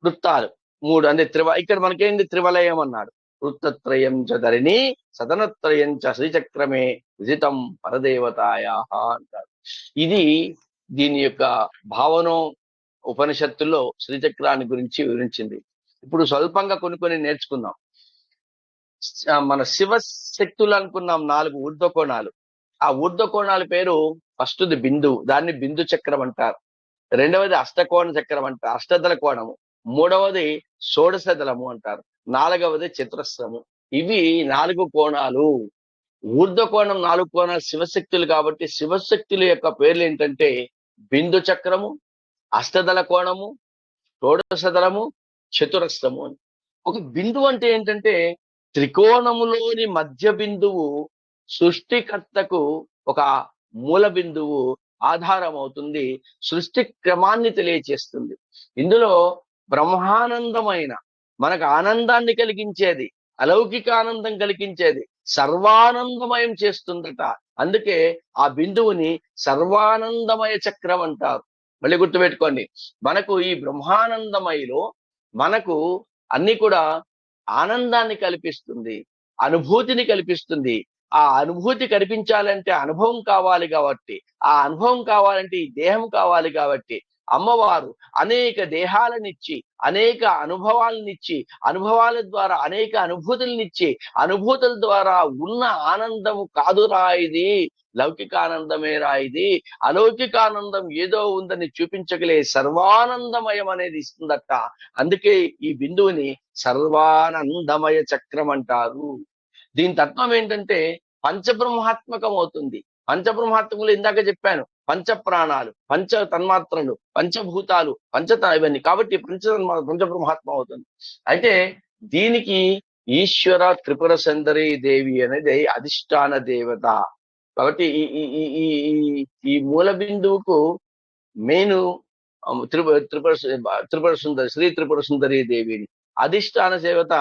వృత్తాలు 3 అంటే ఇక్కడ మనకేంది? త్రివలయం అన్నాడు. వృత్తత్రయం చ ధరణి సదనత్రయం చ శ్రీచక్రమే విజితం పరదేవతాయా అంటారు. ఇది దీని యొక్క భావనో ఉపనిషత్తుల్లో శ్రీచక్రాన్ని గురించి వివరించింది. ఇప్పుడు స్వల్పంగా కొన్ని నేర్చుకుందాం. మన శివశక్తులు అనుకున్నాం 4 ఊర్ధ్వకోణాలు. ఆ ఊర్ధ్వకోణాల పేరు ఫస్ట్‌ది బిందువు, దాన్ని బిందు చక్రం అంటారు. రెండవది అష్టకోణ చక్రం అంటారు, అష్టదళ కోణము. మూడవది షోడశదళము అంటారు. నాలుగవది చతురస్రము. ఇవి 4 కోణాలు. ఊర్ధ్వకోణం 4 కోణాలు శివశక్తులు కాబట్టి శివశక్తుల యొక్క పేర్లు ఏంటంటే బిందు చక్రము, అష్టదళ కోణము, షోడశదళము, చతురస్రము అని. ఒక బిందువు అంటే ఏంటంటే త్రికోణములోని మధ్య బిందువు సృష్టికర్తకు ఒక మూల బిందువు ఆధారం అవుతుంది, సృష్టి క్రమాన్ని తెలియచేస్తుంది. ఇందులో బ్రహ్మానందమైన మనకు ఆనందాన్ని కలిగించేది, అలౌకిక ఆనందం కలిగించేది, సర్వానందమయం చేస్తుందట. అందుకే ఆ బిందువుని సర్వానందమయ చక్రం అంటారు. మళ్ళీ గుర్తుపెట్టుకోండి, మనకు ఈ బ్రహ్మానందమయలో మనకు అన్ని కూడా ఆనందాన్ని కల్పిస్తుంది, అనుభూతిని కల్పిస్తుంది. ఆ అనుభూతి కనిపించాలంటే అనుభవం కావాలి కాబట్టి, ఆ అనుభవం కావాలంటే ఈ దేహం కావాలి కాబట్టి అమ్మవారు అనేక దేహాలనిచ్చి, అనేక అనుభవాలనిచ్చి, అనుభవాల ద్వారా అనేక అనుభూతులనిచ్చి, అనుభూతుల ద్వారా ఉన్న ఆనందము కాదురా ఇది, లౌకికానందమేరా ఇది, అలౌకికానందం ఏదో ఉందని చూపించగలే సర్వానందమయం అనేది ఇస్తుందట. అందుకే ఈ బిందువుని సర్వానందమయ చక్రం అంటారు. దీని తత్వం ఏంటంటే పంచబ్రహ్మాత్మకం అవుతుంది. పంచబ్రహ్మాత్మకులు ఇందాక చెప్పాను, పంచ ప్రాణాలు, పంచ తన్మాత్రలు, పంచభూతాలు, ఇవన్నీ కాబట్టి పంచబ్రహ్మాత్మ అవుతుంది. అయితే దీనికి ఈశ్వర త్రిపుర సుందరి దేవి అనేది అధిష్టాన దేవత. కాబట్టి ఈ ఈ ఈ ఈ ఈ ఈ మూల బిందువుకు మెయిన్ త్రిపుర సుందరి, శ్రీ త్రిపుర సుందరి దేవిని. అధిష్టాన దేవత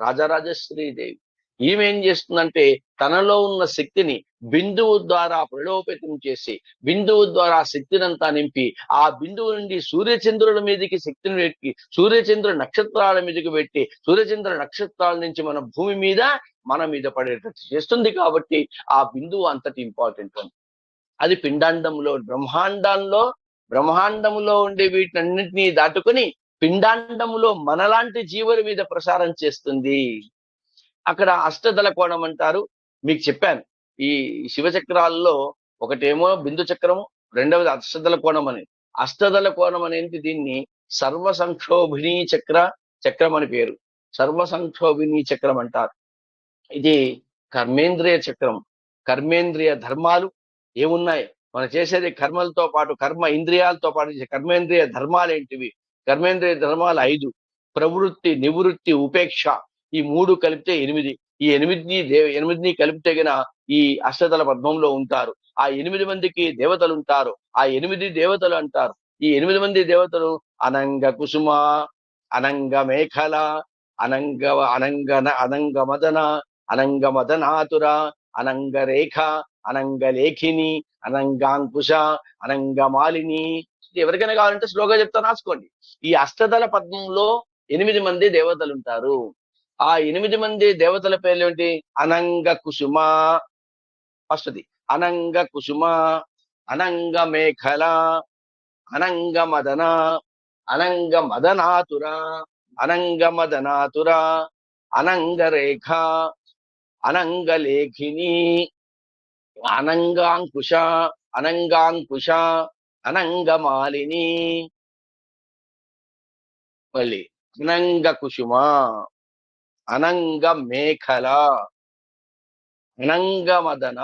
రాజరాజేశ్వరి దేవి. ఈమె ఏం చేస్తుందంటే తనలో ఉన్న శక్తిని బిందువు ద్వారా ప్రలోభితం చేసి, బిందువు ద్వారా శక్తినంతా నింపి, ఆ బిందువు నుండి సూర్యచంద్రుల మీదకి శక్తిని పెట్టి, సూర్యచంద్ర నక్షత్రాల మీదకి పెట్టి, సూర్యచంద్ర నక్షత్రాల నుంచి మన మీద పడేటట్టు చేస్తుంది. కాబట్టి ఆ బిందువు అంతటి ఇంపార్టెంట్ అని. అది పిండాండంలో, బ్రహ్మాండములో ఉండే వీటినన్నింటినీ దాటుకొని పిండాండములో మనలాంటి జీవుల మీద ప్రసారం చేస్తుంది. అక్కడ అష్టదళ కోణం అంటారు. మీకు చెప్పాను, ఈ శివచక్రాల్లో ఒకటేమో బిందు చక్రము, రెండవది అష్టదళ కోణం అనేది. అష్టదళ కోణం అనేది దీన్ని సర్వ సంక్షోభిణీ చక్రం అని పేరు. సర్వ సంక్షోభిణీ చక్రం అంటారు. ఇది కర్మేంద్రియ చక్రం. కర్మేంద్రియ ధర్మాలు ఏమున్నాయి, మనం చేసేది కర్మలతో పాటు, కర్మ ఇంద్రియాలతో పాటు కర్మేంద్రియ ధర్మాలు ఏంటివి? కర్మేంద్రియ ధర్మాలు 5: ప్రవృత్తి, నివృత్తి, ఉపేక్ష. ఈ 3 కలిపితే 8. ఈ 8ని కలిపితే గన ఈ అష్టదళ పద్మంలో ఉంటారు. ఆ 8 మందికి దేవతలు ఉంటారు. ఆ 8 దేవతలు అంటారు. ఈ 8 మంది దేవతలు అనంగ కుసుమ, అనంగ మేఖల, అనంగ మదన, అనంగ మదనాతుర, అనంగ రేఖ, అనంగ లేఖిని, అనంగాంకుశ, అనంగ మాలిని. ఎవరికైనా కావాలంటే స్లోగా చెప్తా, రాసుకోండి. ఈ అష్టదళ పద్మంలో 8 మంది దేవతలు ఉంటారు. ఆ 8 మంది దేవతల పేర్లు ఏంటి? అనంగ కుసుమ ఫస్ట్ది, అనంగ కుసుమ, అనంగ మేఖల, అనంగ మదన, అనంగ మదనాతుర, అనంగ రేఖ, అనంగ లేఖిని, అనంగాంకుశ, అనంగ మాలిని. మళ్ళీ అనంగ కుసుమ, అనంగ మేఖల, అనంగ మదన,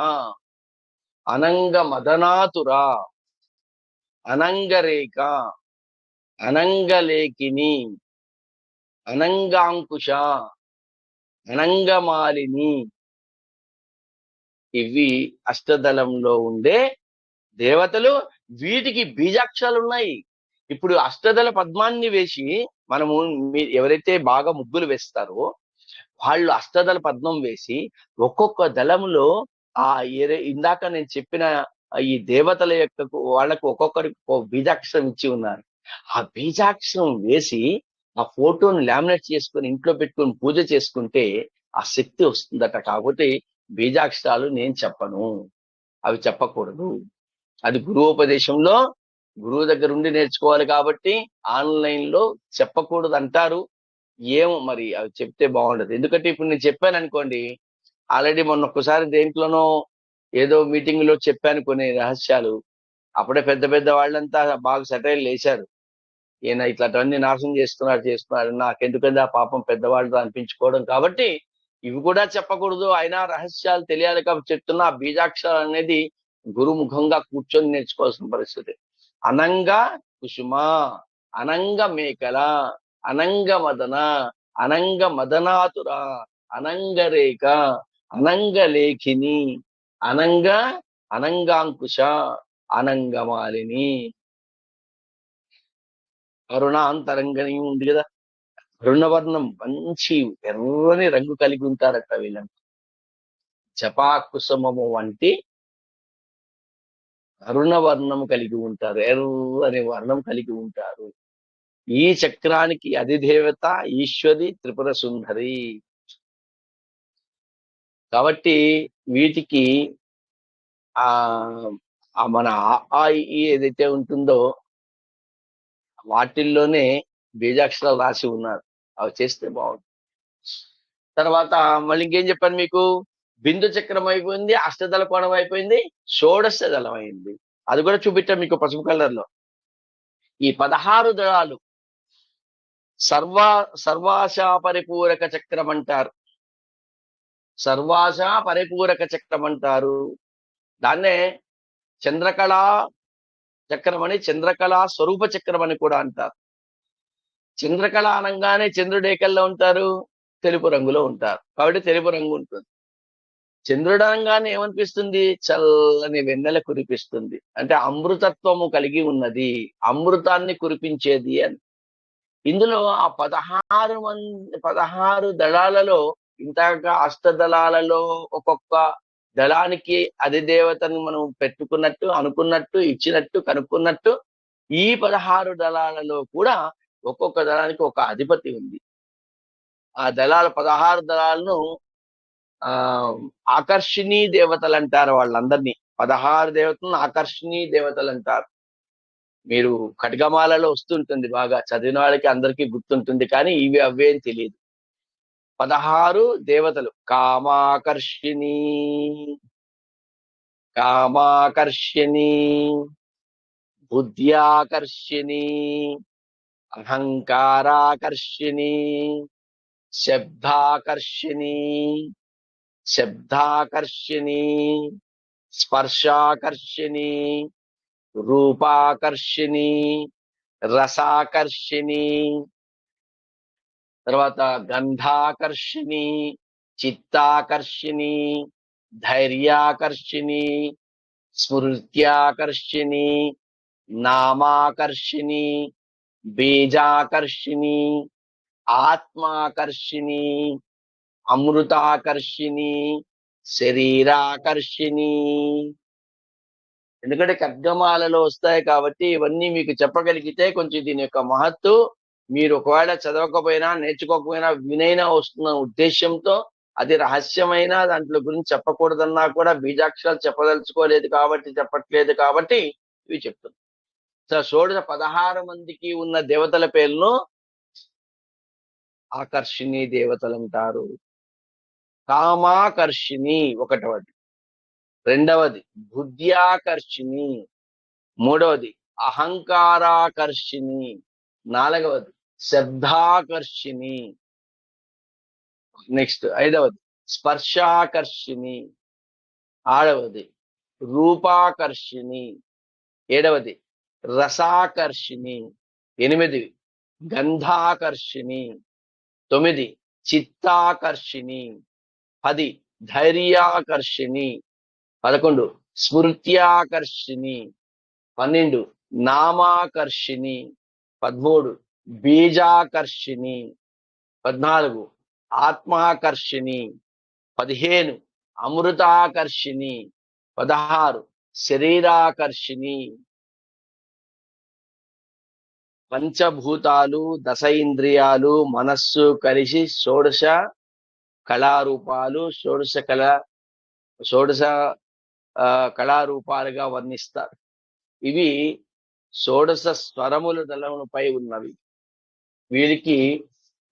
అనంగ మదనాతుర, అనంగ రేఖ, అనంగ లేఖిని, అనంగాంకుశ, అనంగ మాలిని. ఇవి అష్టదళంలో ఉండే దేవతలు. వీటికి బీజాక్షరాలు ఉన్నాయి. ఇప్పుడు అష్టదళ పద్మాన్ని వేసి మనము, ఎవరైతే బాగా ముగ్గులు వేస్తారో వాళ్ళు అష్టదళ పద్మం వేసి ఒక్కొక్క దళంలో ఇందాక నేను చెప్పిన ఈ దేవతల యొక్క వాళ్ళకు ఒక్కొక్కరికి బీజాక్షరం ఇచ్చి ఉన్నారు. ఆ బీజాక్షరం వేసి ఆ ఫోటోను లామినేట్ చేసుకొని ఇంట్లో పెట్టుకొని పూజ చేసుకుంటే ఆ శక్తి వస్తుందట. కాబట్టి బీజాక్షరాలు నేను చెప్పను, అవి చెప్పకూడదు. అది గురువుపదేశంలో గురువు దగ్గర ఉండి నేర్చుకోవాలి. కాబట్టి ఆన్లైన్ లో చెప్పకూడదు అంటారు. ఏమో మరి అవి చెప్తే బాగుండదు. ఎందుకంటే ఇప్పుడు నేను చెప్పాను అనుకోండి, ఆల్రెడీ మొన్న ఒక్కసారి దేంట్లోనో ఏదో మీటింగ్ లో చెప్పాను కొన్ని రహస్యాలు. అప్పుడే పెద్ద పెద్ద వాళ్ళంతా బాగా సెటైర్లు వేశారు. ఈయన ఇట్లాంటివన్నీ నాశనం చేస్తున్నాడు నాకెందుకంటే ఆ పాపం పెద్దవాళ్ళతో అనిపించుకోవడం కాబట్టి ఇవి కూడా చెప్పకూడదు. అయినా రహస్యాలు తెలియాలి కాబట్టి చెప్తున్నా. ఆ బీజాక్షరాలు అనేది గురుముఖంగా కూర్చొని నేర్చుకోవాల్సిన పరిస్థితి. అనంగ కుసుమ, అనంగ మేకల, అనంగ మదన, అనంగ మదనాతుర, అనంగ రేఖ, అనంగ లేఖిని, అనంగ అనంగాంకుశ, అనంగమాలిని, అరుణాంతరంగని ఉంది కదా. అరుణవర్ణం మంచి ఎర్రని రంగు కలిగి ఉంటారట వీళ్ళంతా. జపాకుసుమము వంటి అరుణవర్ణం కలిగి ఉంటారు, ఎర్రని వర్ణం కలిగి ఉంటారు. ఈ చక్రానికి అధిదేవత ఈశ్వరి త్రిపుర సుందరి. కాబట్టి వీటికి ఆ మన ఆ ఈ ఏదైతే ఉంటుందో వాటిల్లోనే బీజాక్షరాలు రాసి ఉన్నారు. అవి చేస్తే బాగుంటుంది. తర్వాత మళ్ళీ ఇంకేం చెప్పాను మీకు? బిందు చక్రం అయిపోయింది, అష్టదళ కోణం అయిపోయింది, షోడశ దళం అయింది. అది కూడా చూపించాం మీకు పసుపు కలర్ లో. ఈ 16 దళాలు సర్వాశా పరిపూరక చక్రం అంటారు. సర్వాశా పరిపూరక చక్రం అంటారు. దాన్నే చంద్రకళా చక్రం అని, చంద్రకళా స్వరూప చక్రం అని కూడా అంటారు. చంద్రకళ అనగానే చంద్రుడు ఏ కల్లో ఉంటారు? తెలుపు రంగులో ఉంటారు. కాబట్టి తెలుపు రంగు ఉంటుంది. చంద్రుడు అనగానే ఏమనిపిస్తుంది? చల్లని వెన్నెల కురిపిస్తుంది. అంటే అమృతత్వము కలిగి ఉన్నది, అమృతాన్ని కురిపించేది అని. ఇందులో ఆ 16 దళాలలో ఇంతగా అష్టదళాలలో ఒక్కొక్క దళానికి అధిదేవతను మనం పెట్టుకున్నట్టు, అనుకున్నట్టు, ఇచ్చినట్టు, కనుక్కున్నట్టు ఈ 16 దళాలలో కూడా ఒక్కొక్క దళానికి ఒక అధిపతి ఉంది. ఆ 16 దళాలను ఆ ఆకర్షణీ దేవతలు అంటారు. వాళ్ళందరినీ 16 దేవతలను ఆకర్షణీ దేవతలు అంటారు. మీరు ఖడ్గమాలలో వస్తుంటుంది, బాగా చదివిన వాళ్ళకి అందరికీ గుర్తుంటుంది. కానీ ఇవి అవేం తెలియదు. 16 దేవతలు. కామాకర్షిణి, కామాకర్షిణి, బుద్ధ్యాకర్షిణి, అహంకారాకర్షిణి, శబ్దాకర్షిణి, శబ్దాకర్షిణి, స్పర్శాకర్షిణి, రూపాకర్షిణి, రసాకర్షిణి, తర్వాత గంధాకర్షిణి, చిత్తాకర్షిణి, ధైర్యాకర్షిణి, స్మృత్యాకర్షిణి, నామాకర్షిణి, బీజాకర్షిణి, ఆత్మాకర్షిణి, అమృతాకర్షిణి, శరీరాకర్షిణి. ఎందుకంటే ఖడ్గమాలలో వస్తాయి కాబట్టి ఇవన్నీ మీకు చెప్పగలిగితే కొంచెం దీని యొక్క మహత్తు మీరు ఒకవేళ చదవకపోయినా, నేర్చుకోకపోయినా, వినైనా వస్తున్న ఉద్దేశంతో, అది రహస్యమైన దాంట్లో గురించి చెప్పకూడదన్నా కూడా బీజాక్షరాలు చెప్పదలుచుకోలేదు కాబట్టి, చెప్పట్లేదు కాబట్టి ఇవి చెప్తుంది. సో 16 మందికి ఉన్న దేవతల పేర్లను ఆకర్షిణీ దేవతలు అంటారు. కామాకర్షిణి ఒకటవది, రెండవది బుద్ధ్యాకర్షిణి, మూడవది అహంకారాకర్షిణి, నాలుగవది శబ్దాకర్షిణి, నెక్స్ట్ ఐదవది స్పర్శాకర్షిణి, ఆరవది రూపాకర్షిణి, ఏడవది రసాకర్షిణి, ఎనిమిది గంధాకర్షిణి, 9 చిత్తాకర్షిణి, 10 ధైర్యాకర్షిణి, 11 స్మృత్యాకర్షిణి, 12 నామాకర్షిణి, 13 బీజాకర్షిణి, 14 ఆత్మాకర్షిణి, 15 అమృతాకర్షిణి, 16 శరీరాకర్షిణి. పంచభూతాలు, దశ ఇంద్రియాలు, మనస్సు కలిసి షోడశ కళారూపాలు, షోడశ కళారూపాలుగా వర్ణిస్తారు. ఇవి షోడశ స్వరముల దళములపై ఉన్నవి. వీరికి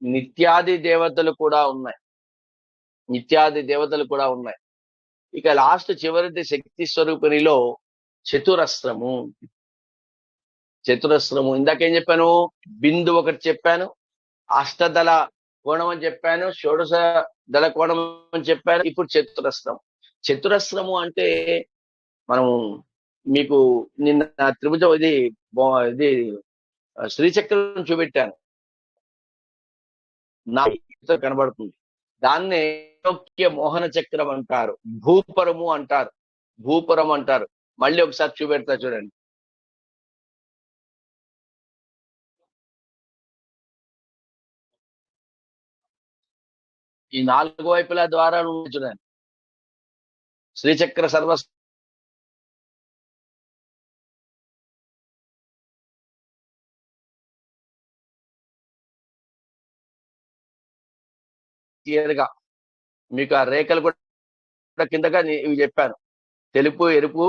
నిత్యాది దేవతలు కూడా ఉన్నాయి. నిత్యాది దేవతలు కూడా ఉన్నాయి. ఇక లాస్ట్ చివరిది శక్తి స్వరూపిణిలో చతురస్రము. చతురస్రము ఇందాకేం చెప్పాను? బిందు ఒకటి చెప్పాను, అష్టదళ కోణం అని చెప్పాను, షోడశ దళ కోణం అని చెప్పాను. ఇప్పుడు చతురస్రం. చతురస్రము అంటే మనము మీకు నిన్న త్రిభుజం ఇది శ్రీచక్రం చూపెట్టాను, నా కనబడుతుంది. దాన్నే మోహన చక్రం అంటారు, భూపరము అంటారు, భూపురం అంటారు. మళ్ళీ ఒకసారి చూపెడతా చూడండి. ఈ 4 వైపుల ద్వారాలు ఉన్నాయి చూడండి. శ్రీచక్ర సర్వ క్లియర్ గా మీకు ఆ రేఖలు కూడా కిందగా ఇవి చెప్పాను. తెలుపు, ఎరుపు,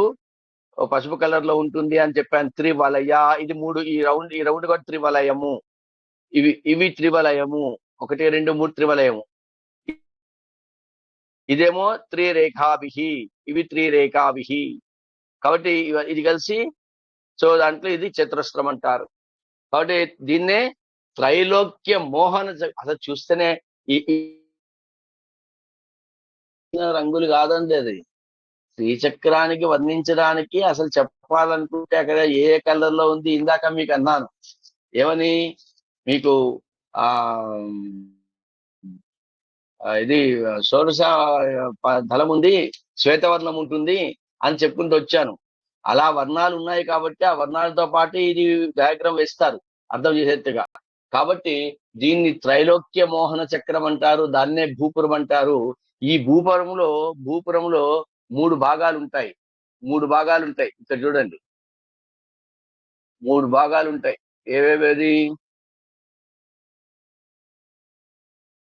పసుపు కలర్ లో ఉంటుంది అని చెప్పాను. త్రివలయ, ఇది 3, ఈ రౌండ్ కూడా త్రివలయము. ఇవి త్రివలయము. 1, 2, 3 త్రివలయము. ఇదేమో త్రిరేఖాభిహి, ఇవి త్రిరేఖాభిహి. కాబట్టి ఇది కలిసి దాంట్లో ఇది చతురస్రం అంటారు. కాబట్టి దీన్నే త్రైలోక్య మోహన. అసలు చూస్తేనే ఈ రంగులు కాదండి, అది శ్రీచక్రానికి వర్ణించడానికి అసలు చెప్పాలనుకుంటే అక్కడ ఏ కలర్ లో ఉంది. ఇందాక మీకు అన్నాను ఏమని, మీకు ఆ ఇది షోడశ దళం ఉంది, శ్వేతవర్ణం ఉంటుంది అని చెప్పుకుంటూ వచ్చాను. అలా వర్ణాలు ఉన్నాయి కాబట్టి ఆ వర్ణాలతో పాటు ఇది డయాగ్రామ్ వేస్తారు అర్థం చేసేట్టుగా. కాబట్టి దీన్ని త్రైలోక్య మోహన చక్రం అంటారు, దాన్నే భూపురం అంటారు. ఈ భూపురంలో 3 భాగాలు ఉంటాయి. 3 భాగాలు ఉంటాయి. ఇక్కడ చూడండి, 3 భాగాలు ఉంటాయి. ఏవేవేది?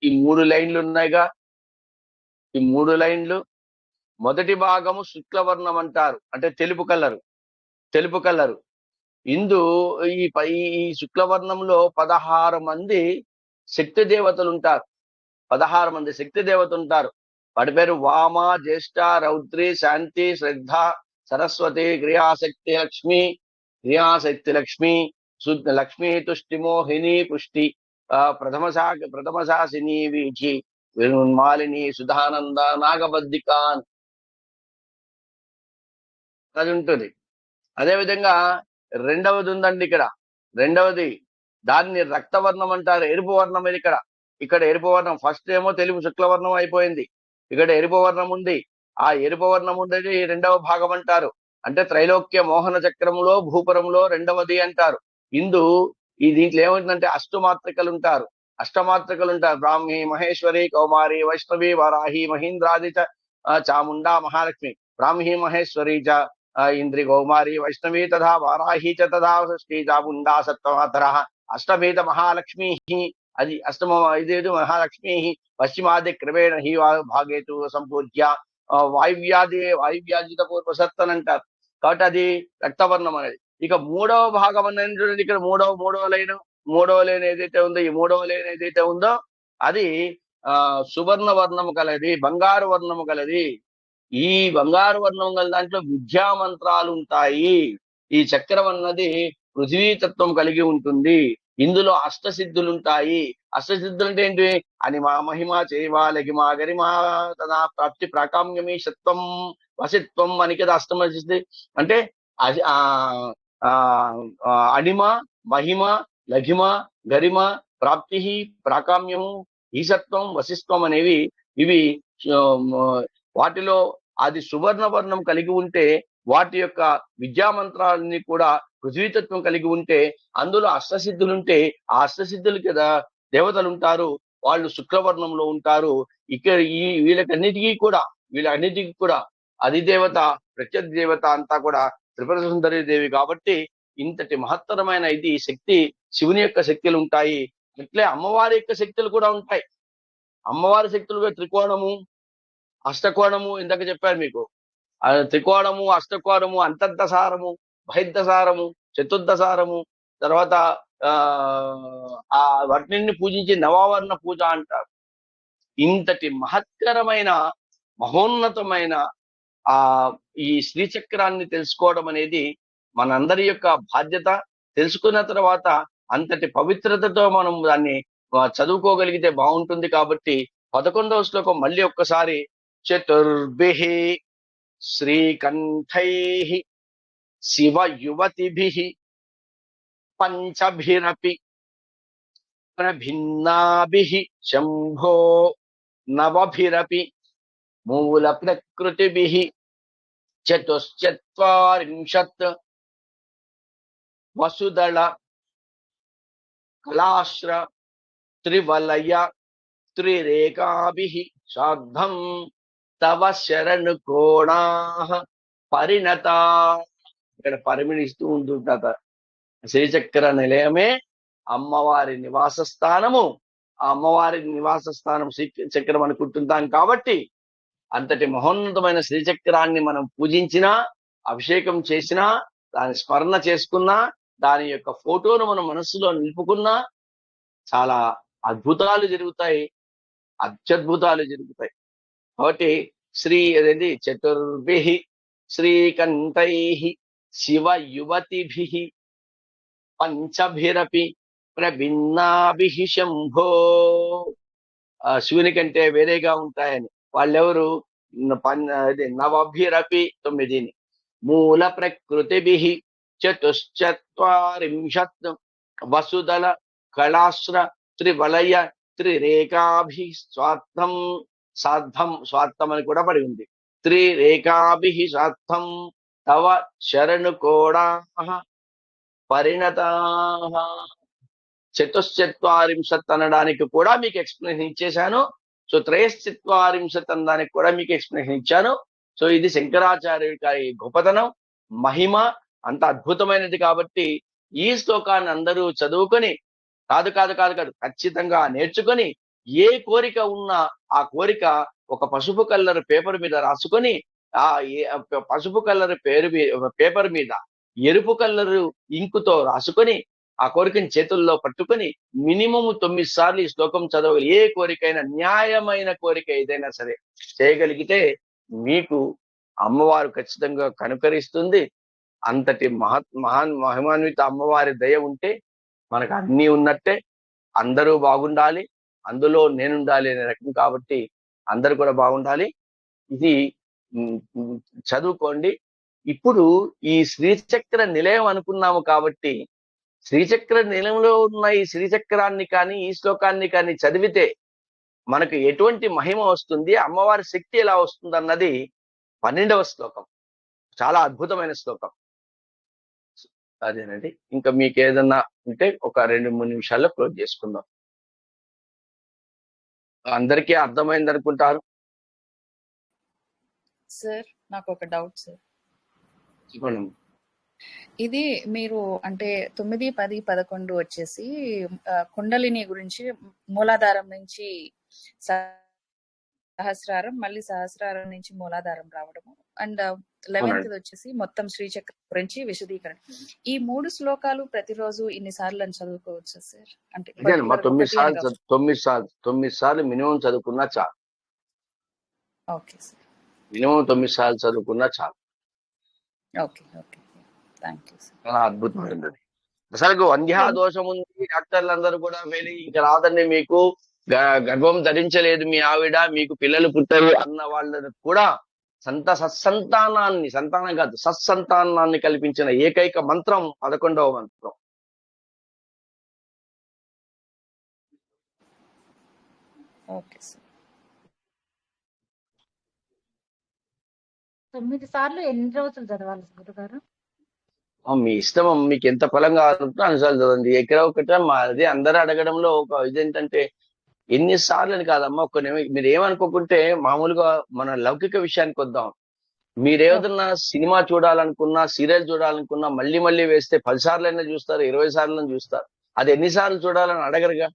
ఈ 3 లైన్లు ఉన్నాయిగా, ఈ 3 లైన్లు. మొదటి భాగము శుక్లవర్ణం అంటారు, అంటే తెలుపు కలరు. ఈ శుక్లవర్ణంలో 16 మంది శక్తి దేవతలు ఉంటారు. 16 మంది శక్తి దేవతలు ఉంటారు. వాటి పేరు వామ, జ్యేష్ఠ, రౌద్రి, శాంతి, శ్రద్ధ, సరస్వతి, క్రియాశక్తి లక్ష్మి, లక్ష్మీ తుష్టి మోహిని పుష్టి, ప్రథమశాసిని వీచి, వినున్మాలిని, సుధానంద, నాగబద్దికాన్ అది ఉంటుంది. అదేవిధంగా రెండవది ఉందండి ఇక్కడ. రెండవది దాన్ని రక్తవర్ణం అంటారు, ఎరుపు వర్ణం. ఇక్కడ ఎరుపు వర్ణం. ఫస్ట్ ఏమో తెలుపు శుక్లవర్ణం అయిపోయింది, ఇక్కడ ఎరుపు వర్ణం ఉంది. ఆ ఎరుపు వర్ణం ఉండేది రెండవ భాగం అంటారు. అంటే త్రైలోక్య మోహన చక్రంలో భూపురంలో రెండవది అంటారు. దీంట్లో ఏముంటుందంటే అష్టమాత్రికలు ఉంటారు. బ్రాహ్మి, మహేశ్వరి, కౌమారి, వైష్ణవి, వారాహి, మహీంద్రాది చాముండా, మహాలక్ష్మి. బ్రాహ్మి మహేశ్వరి చ ఇంద్రి, కౌమారి, వైష్ణవి తథా వారాహి చ తథా షష్ఠీ చాముండా సప్తమాతర. అష్టమేత మహాలక్ష్మి, అది అష్టమ. ఇదేదు మహాలక్ష్మి పశ్చిమాది క్రమేణ హి భాగేతు సంపూజ్య వాయువ్యాజిత పూర్వసత్తన్ అంటారు. కాబట్టి అది రక్తవర్ణం అనేది. ఇక 3వ భాగం అనేది చూడండి, ఇక్కడ మూడవ లైన్ ఏదైతే ఉందో, ఈ 3వ లైన్ ఏదైతే ఉందో అది సువర్ణ వర్ణము కలది, బంగారు వర్ణము కలది. ఈ బంగారు వర్ణం గల దాంట్లో విద్యా మంత్రాలు ఉంటాయి. ఈ చక్రం అన్నది పృథ్వీతత్వం కలిగి ఉంటుంది. ఇందులో అష్టసిద్ధులు ఉంటాయి. అష్టసిద్ధులు అంటే ఏంటి? అనిమా, మహిమ, చేవా, లగిమా, గరిమా, తదా ప్రాప్తి, ప్రాకామ్యమి, సత్వం, వసిత్వం అని కదా అష్టమ సిద్ధి అంటే. అనిమ, మహిమ, లఘిమ, గరిమ, ప్రాప్తి, ప్రాకామ్యము, ఈసత్వం, వసిత్వం అనేవి ఇవి వాటిలో అది సువర్ణ వర్ణం కలిగి ఉంటే వాటి యొక్క విద్యామంత్రాలని కూడా పృథ్వీతత్వం కలిగి ఉంటే అందులో అష్టసిద్ధులుంటే ఆ అష్టసిద్ధులు కదా దేవతలు ఉంటారు, వాళ్ళు శుక్లవర్ణంలో ఉంటారు. ఇక్కడ వీళ్ళకన్నిటికీ కూడా అధిదేవత, ప్రత్యర్థి దేవత అంతా కూడా త్రిపుర సుందరి దేవి. కాబట్టి ఇంతటి మహత్తరమైన ఇది శక్తి, శివుని యొక్క శక్తులు ఉంటాయి. అట్లే అమ్మవారి యొక్క శక్తులు కూడా ఉంటాయి. అమ్మవారి శక్తులుగా త్రికోణము, అష్టకోణము ఇందాక చెప్పాను మీకు. త్రికోణము, అష్టకోణము, అంతర్దసారము, బహిర్దసారము, చతుర్దసారము, తర్వాత ఆ వాటిని పూజించి నవావరణ పూజ అంటారు. ఇంతటి మహత్తరమైన మహోన్నతమైన ఆ ఈ శ్రీచక్రాన్ని తెలుసుకోవడం అనేది మనందరి యొక్క బాధ్యత. తెలుసుకున్న తర్వాత అంతటి పవిత్రతతో మనం దాన్ని చదువుకోగలిగితే బాగుంటుంది. కాబట్టి 11వ శ్లోకం మళ్ళీ ఒక్కసారి, చతుర్భిః శ్రీకంఠైః శివ యువతిభిః పంచభిరపి ప్రభిన్నాభిః శంభో నవభిరపి మూల ప్రకృతిభిః చతుశ్చత్వారింశత్ వసుదళ కళాశ్ర త్రివలయ త్రిరేకాభిః సార్ధం తవ శరణు కోణాః పరిణతా. ఇక్కడ పరిమళిస్తూ ఉంటుందట. శ్రీచక్ర నిలయమే అమ్మవారి నివాస స్థానము. ఆ అమ్మవారి నివాస స్థానం శ్రీచక్రం అనుకుంటుంటాం. కాబట్టి అంతటి మహోన్నతమైన శ్రీచక్రాన్ని మనం పూజించినా, అభిషేకం చేసినా, దాని స్మరణ చేసుకున్నా, దాని యొక్క ఫోటోను మన మనస్సులో నిలుపుకున్నా చాలా అద్భుతాలు జరుగుతాయి, అత్యద్భుతాలు జరుగుతాయి. కాబట్టి అదేంటి, చతుర్భిః శ్రీకంఠైః శివ యువతిభిః పంచభిరపి ప్రభిన్నాభిః శంభో. శివుని కంటే వేరేగా ఉంటాయని వాళ్ళెవరు? నవభిరపి 9, మూల ప్రకృతిభిః చతుశ్చత్వారింశత్ వసుదళ కళాశ్ర త్రివలయ త్రిరేకాభిః స్వార్థం సార్థం, స్వార్థం అని కూడా పడి ఉంది. త్రిరేకాభిః సార్థం తవ శరణు కోణాః పరిణతాః. చతుశ్చత్వారింశత్ అనడానికి కూడా మీకు ఎక్స్ప్లెనేషన్ ఇచ్చేశాను. సో త్రయశ్చత్వారింశత్ అనడానికి కూడా మీకు ఎక్స్ప్లెనేషన్ ఇచ్చాను. సో ఇది శంకరాచార్యుడి గారి గొప్పతనం, మహిమ అంత అద్భుతమైనది. కాబట్టి ఈ శ్లోకాన్ని అందరూ చదువుకొని కాదు ఖచ్చితంగా నేర్చుకొని, ఏ కోరిక ఉన్నా ఆ కోరిక ఒక పసుపు కలర్ పేపర్ మీద రాసుకొని, ఆ పసుపు కలర్ పేపర్ మీద ఎరుపు కలరు ఇంకుతో రాసుకొని ఆ కోరికని చేతుల్లో పట్టుకొని మినిమం 9 సార్లు ఈ శ్లోకం చదవాలి. ఏ కోరికైనా, న్యాయమైన కోరిక ఏదైనా సరే చేయగలిగితే మీకు అమ్మవారు ఖచ్చితంగా కనుకరిస్తుంది. అంతటి మహిమాన్విత అమ్మవారి దయ ఉంటే మనకు అన్నీ ఉన్నట్టే. అందరూ బాగుండాలి, అందులో నేనుండాలి అనే రకం. కాబట్టి అందరూ కూడా బాగుండాలి. ఇది చదువుకోండి. ఇప్పుడు ఈ శ్రీచక్ర నిలయం అనుకున్నాము కాబట్టి, శ్రీచక్ర నిలయంలో ఉన్న ఈ శ్రీచక్రాన్ని కానీ ఈ శ్లోకాన్ని కానీ చదివితే మనకు ఎటువంటి మహిమ వస్తుంది, అమ్మవారి శక్తి ఎలా వస్తుంది అన్నది 12వ శ్లోకం. చాలా అద్భుతమైన శ్లోకం అదేనండి. ఇంకా మీకు ఏదన్నా ఉంటే ఒక 2-3 నిమిషాల్లో క్లోజ్ చేసుకుందాం. అందరికీ అర్థమైంది అనుకుంటారు. సార్ నాకు ఒక డౌట్ సార్. చెప్పండి. ఇది మీరు అంటే 9, 10, 11 వచ్చేసి కుండలిని గురించి మూలాధారం నుంచి సహస్రారం, మళ్ళీ సహస్రారం నుంచి మూలాధారం రావడము, అండ్ 11th వచ్చేసి మొత్తం శ్రీచక్రం గురించి విశదీకరణ. ఈ 3 శ్లోకాలు ప్రతిరోజు ఇన్ని సార్లు అని చదువుకోవచ్చు సార్? అంటే 9 సార్లు మినిమం చదువుకున్నా చాలు. ఓకే సార్, మినిమం 9 సార్లు చదువుకున్నా చాలు. Okay okay, thank you sir. చాలా అద్భుతమైనది. అసలు వంధ్యా దోషం ఉంది, డాక్టర్లు అందరూ కూడా వెళ్ళి ఇంకా రాదండి, మీకు గర్భం ధరించలేదు మీ ఆవిడ, మీకు పిల్లలు పుట్టారు అన్న వాళ్ళకు కూడా సంతానం కాదు సత్సంతానాన్ని కల్పించిన ఏకైక మంత్రం 11వ మంత్రం. Okay sir. 9 సార్లు ఎన్ని రోజులు చదవాలి గురుగారు? మీ ఇష్టం, మీకు ఎంత ఫలంగా అనుకుంటే అన్నిసార్లు చదవండి. ఎక్కడ ఒకట మాది అందరూ అడగడంలో ఒక ఇదేంటంటే ఎన్నిసార్లు అని కాదమ్మా. మీరు ఏమనుకోకుంటే మామూలుగా మన లౌకిక విషయానికి వద్దాం. మీరేదన్నా సినిమా చూడాలనుకున్నా, సీరియల్ చూడాలనుకున్నా మళ్ళీ మళ్ళీ వేస్తే 10 సార్లైనా చూస్తారు, 20 సార్లు చూస్తారు. అది ఎన్నిసార్లు చూడాలని అడగరుగా.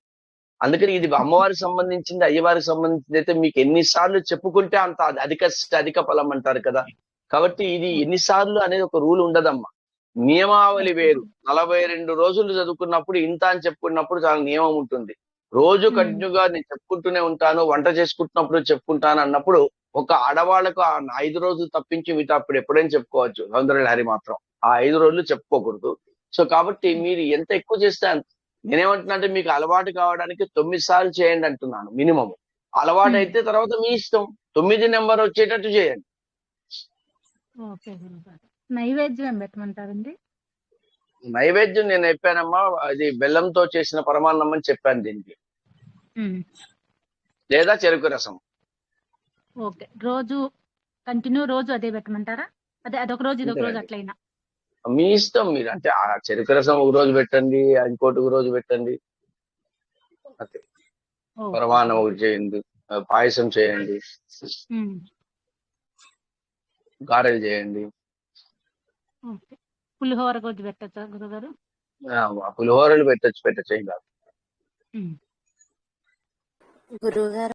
అందుకని ఇది అమ్మవారికి సంబంధించింది, అయ్యవారికి సంబంధించింది అయితే మీకు ఎన్నిసార్లు చెప్పుకుంటే అంత అధిక ఫలం అంటారు కదా. కాబట్టి ఇది ఎన్నిసార్లు అనేది ఒక రూల్ ఉండదమ్మా. నియమావళి వేరు. 42 రోజులు చదువుకున్నప్పుడు ఇంత అని చెప్పుకున్నప్పుడు చాలా నియమం ఉంటుంది. రోజు కంటిన్యూగా నేను చెప్పుకుంటూనే ఉంటాను, వంట చేసుకుంటున్నప్పుడు చెప్పుకుంటాను అన్నప్పుడు ఒక ఆడవాళ్లకు ఆ 5 రోజులు తప్పించి మిగతా అప్పుడు ఎప్పుడైనా చెప్పుకోవచ్చు. సౌందర్యలహరి మాత్రం ఆ 5 రోజులు చెప్పుకోకూడదు. సో కాబట్టి మీరు ఎంత ఎక్కువ చేస్తే నేనేమంటున్నా అంటే మీకు అలవాటు కావడానికి 9 సార్లు చేయండి అంటున్నాను మినిమం. అలవాటు అయితే తర్వాత మీ ఇష్టం 9 నెంబర్ వచ్చేటట్టు చేయండి. ఓకే గురుగారు. నైవేద్యం ఏం పెట్టమంటారండి? నైవేద్యం నేను చెప్పానమ్మా, అది బెల్లంతో చేసిన పరమాన్నం అని చెప్పాను దీనికి, లేదా చెరుకు రసం. ఓకే. రోజు కంటిన్యూ రోజు అదే పెట్టమంటారా? అదే అదొక రోజు ఇదొక రోజు అట్లయినా మీ ఇష్టం. మీరు అంటే ఆ చెరుకు రసం ఒక రోజు పెట్టండి, ఇంకోటి ఒక రోజు పెట్టండి, అంతే. పరమాన్నం ఒకటి చేయండి, పాయసం చేయండి, గారెలు చేయండి. పులిహోర రోజు పెట్టచ్చా గురుగారు? పులిహోరలు పెట్టచ్చు ఏం కాదు. గురుగారు